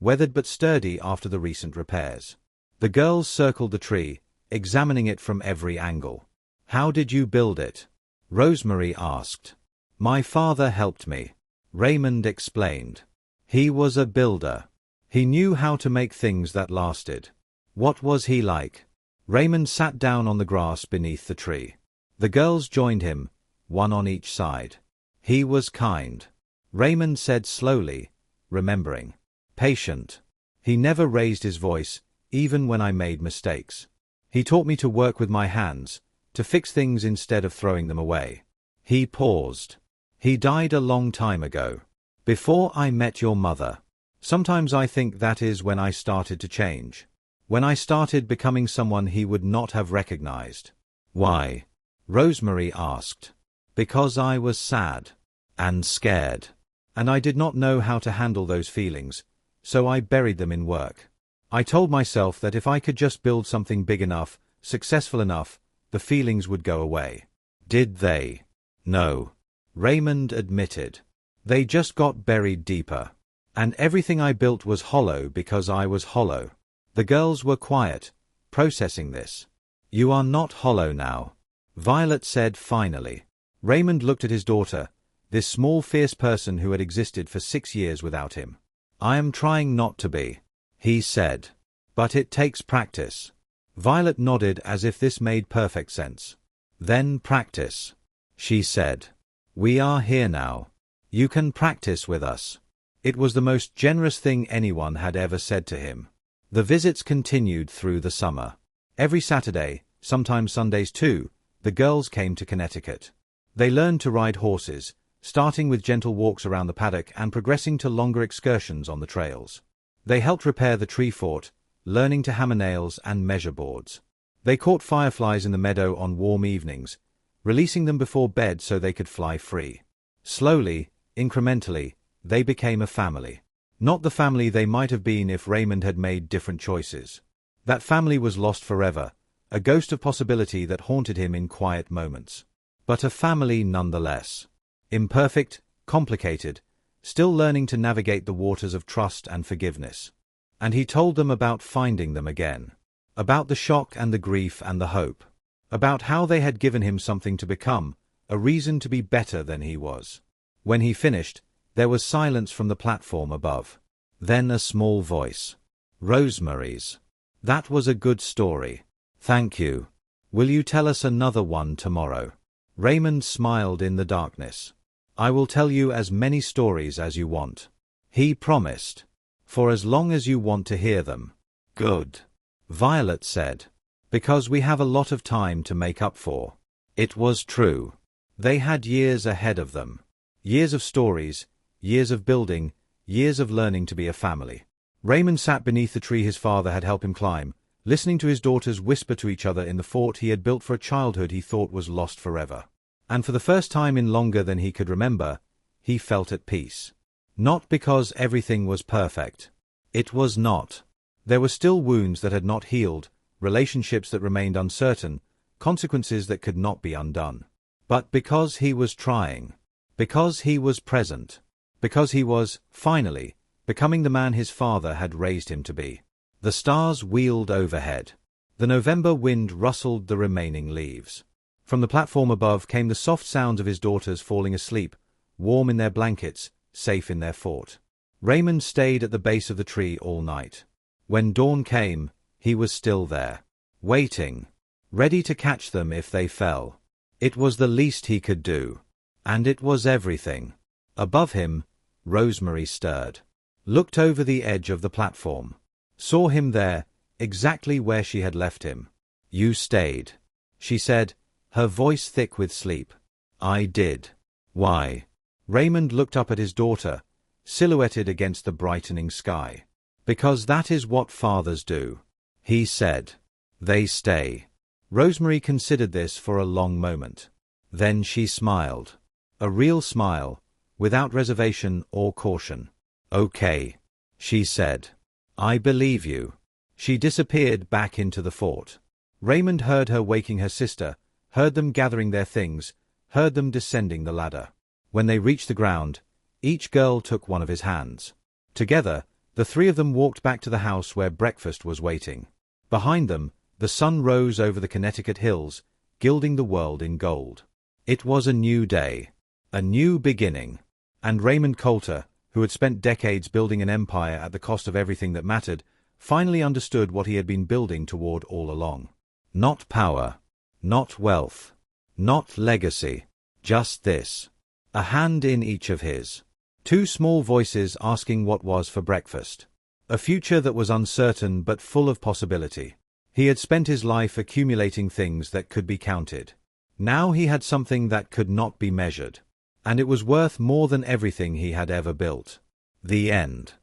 weathered but sturdy after the recent repairs. The girls circled the tree, examining it from every angle. How did you build it? Rosemary asked. My father helped me. Raymond explained. He was a builder. He knew how to make things that lasted. What was he like? Raymond sat down on the grass beneath the tree. The girls joined him, one on each side. He was kind. Raymond said slowly, remembering. Patient. He never raised his voice, even when I made mistakes. He taught me to work with my hands, to fix things instead of throwing them away. He paused. He died a long time ago. Before I met your mother. Sometimes I think that is when I started to change. When I started becoming someone he would not have recognized. Why? Rosemary asked. Because I was sad. And scared. And I did not know how to handle those feelings, so I buried them in work. I told myself that if I could just build something big enough, successful enough, the feelings would go away. Did they? No. Raymond admitted. They just got buried deeper. And everything I built was hollow because I was hollow. The girls were quiet, processing this. You are not hollow now, Violet said finally. Raymond looked at his daughter, this small fierce person who had existed for 6 years without him. I am trying not to be, he said. But it takes practice. Violet nodded as if this made perfect sense. Then practice, she said. We are here now. You can practice with us. It was the most generous thing anyone had ever said to him. The visits continued through the summer. Every Saturday, sometimes Sundays too, the girls came to Connecticut. They learned to ride horses, starting with gentle walks around the paddock and progressing to longer excursions on the trails. They helped repair the tree fort, learning to hammer nails and measure boards. They caught fireflies in the meadow on warm evenings, releasing them before bed so they could fly free. Slowly, incrementally, they became a family. Not the family they might have been if Raymond had made different choices. That family was lost forever, a ghost of possibility that haunted him in quiet moments. But a family nonetheless. Imperfect, complicated, still learning to navigate the waters of trust and forgiveness. And he told them about finding them again. About the shock and the grief and the hope. About how they had given him something to become, a reason to be better than he was. When he finished, there was silence from the platform above. Then a small voice. Rosemary's. That was a good story. Thank you. Will you tell us another one tomorrow? Raymond smiled in the darkness. I will tell you as many stories as you want. He promised. For as long as you want to hear them. Good. Violet said. Because we have a lot of time to make up for. It was true. They had years ahead of them. Years of stories, years of building, years of learning to be a family. Raymond sat beneath the tree his father had helped him climb, listening to his daughters whisper to each other in the fort he had built for a childhood he thought was lost forever. And for the first time in longer than he could remember, he felt at peace. Not because everything was perfect. It was not. There were still wounds that had not healed, relationships that remained uncertain, consequences that could not be undone. But because he was trying. Because he was present. Because he was, finally, becoming the man his father had raised him to be. The stars wheeled overhead. The November wind rustled the remaining leaves. From the platform above came the soft sounds of his daughters falling asleep, warm in their blankets, safe in their fort. Raymond stayed at the base of the tree all night. When dawn came, he was still there. Waiting. Ready to catch them if they fell. It was the least he could do. And it was everything. Above him, Rosemary stirred. Looked over the edge of the platform. Saw him there, exactly where she had left him. You stayed, she said, her voice thick with sleep. I did. Why? Raymond looked up at his daughter, silhouetted against the brightening sky. Because that is what fathers do, he said. They stay. Rosemary considered this for a long moment. Then she smiled. A real smile, without reservation or caution. "Okay," she said. "I believe you." She disappeared back into the fort. Raymond heard her waking her sister, heard them gathering their things, heard them descending the ladder. When they reached the ground, each girl took one of his hands. Together, the three of them walked back to the house where breakfast was waiting. Behind them, the sun rose over the Connecticut hills, gilding the world in gold. It was a new day, a new beginning, and Raymond Coulter, who had spent decades building an empire at the cost of everything that mattered, finally understood what he had been building toward all along. Not power, not wealth, not legacy, just this. A hand in each of his. Two small voices asking what was for breakfast. A future that was uncertain but full of possibility. He had spent his life accumulating things that could be counted. Now he had something that could not be measured. And it was worth more than everything he had ever built. The end.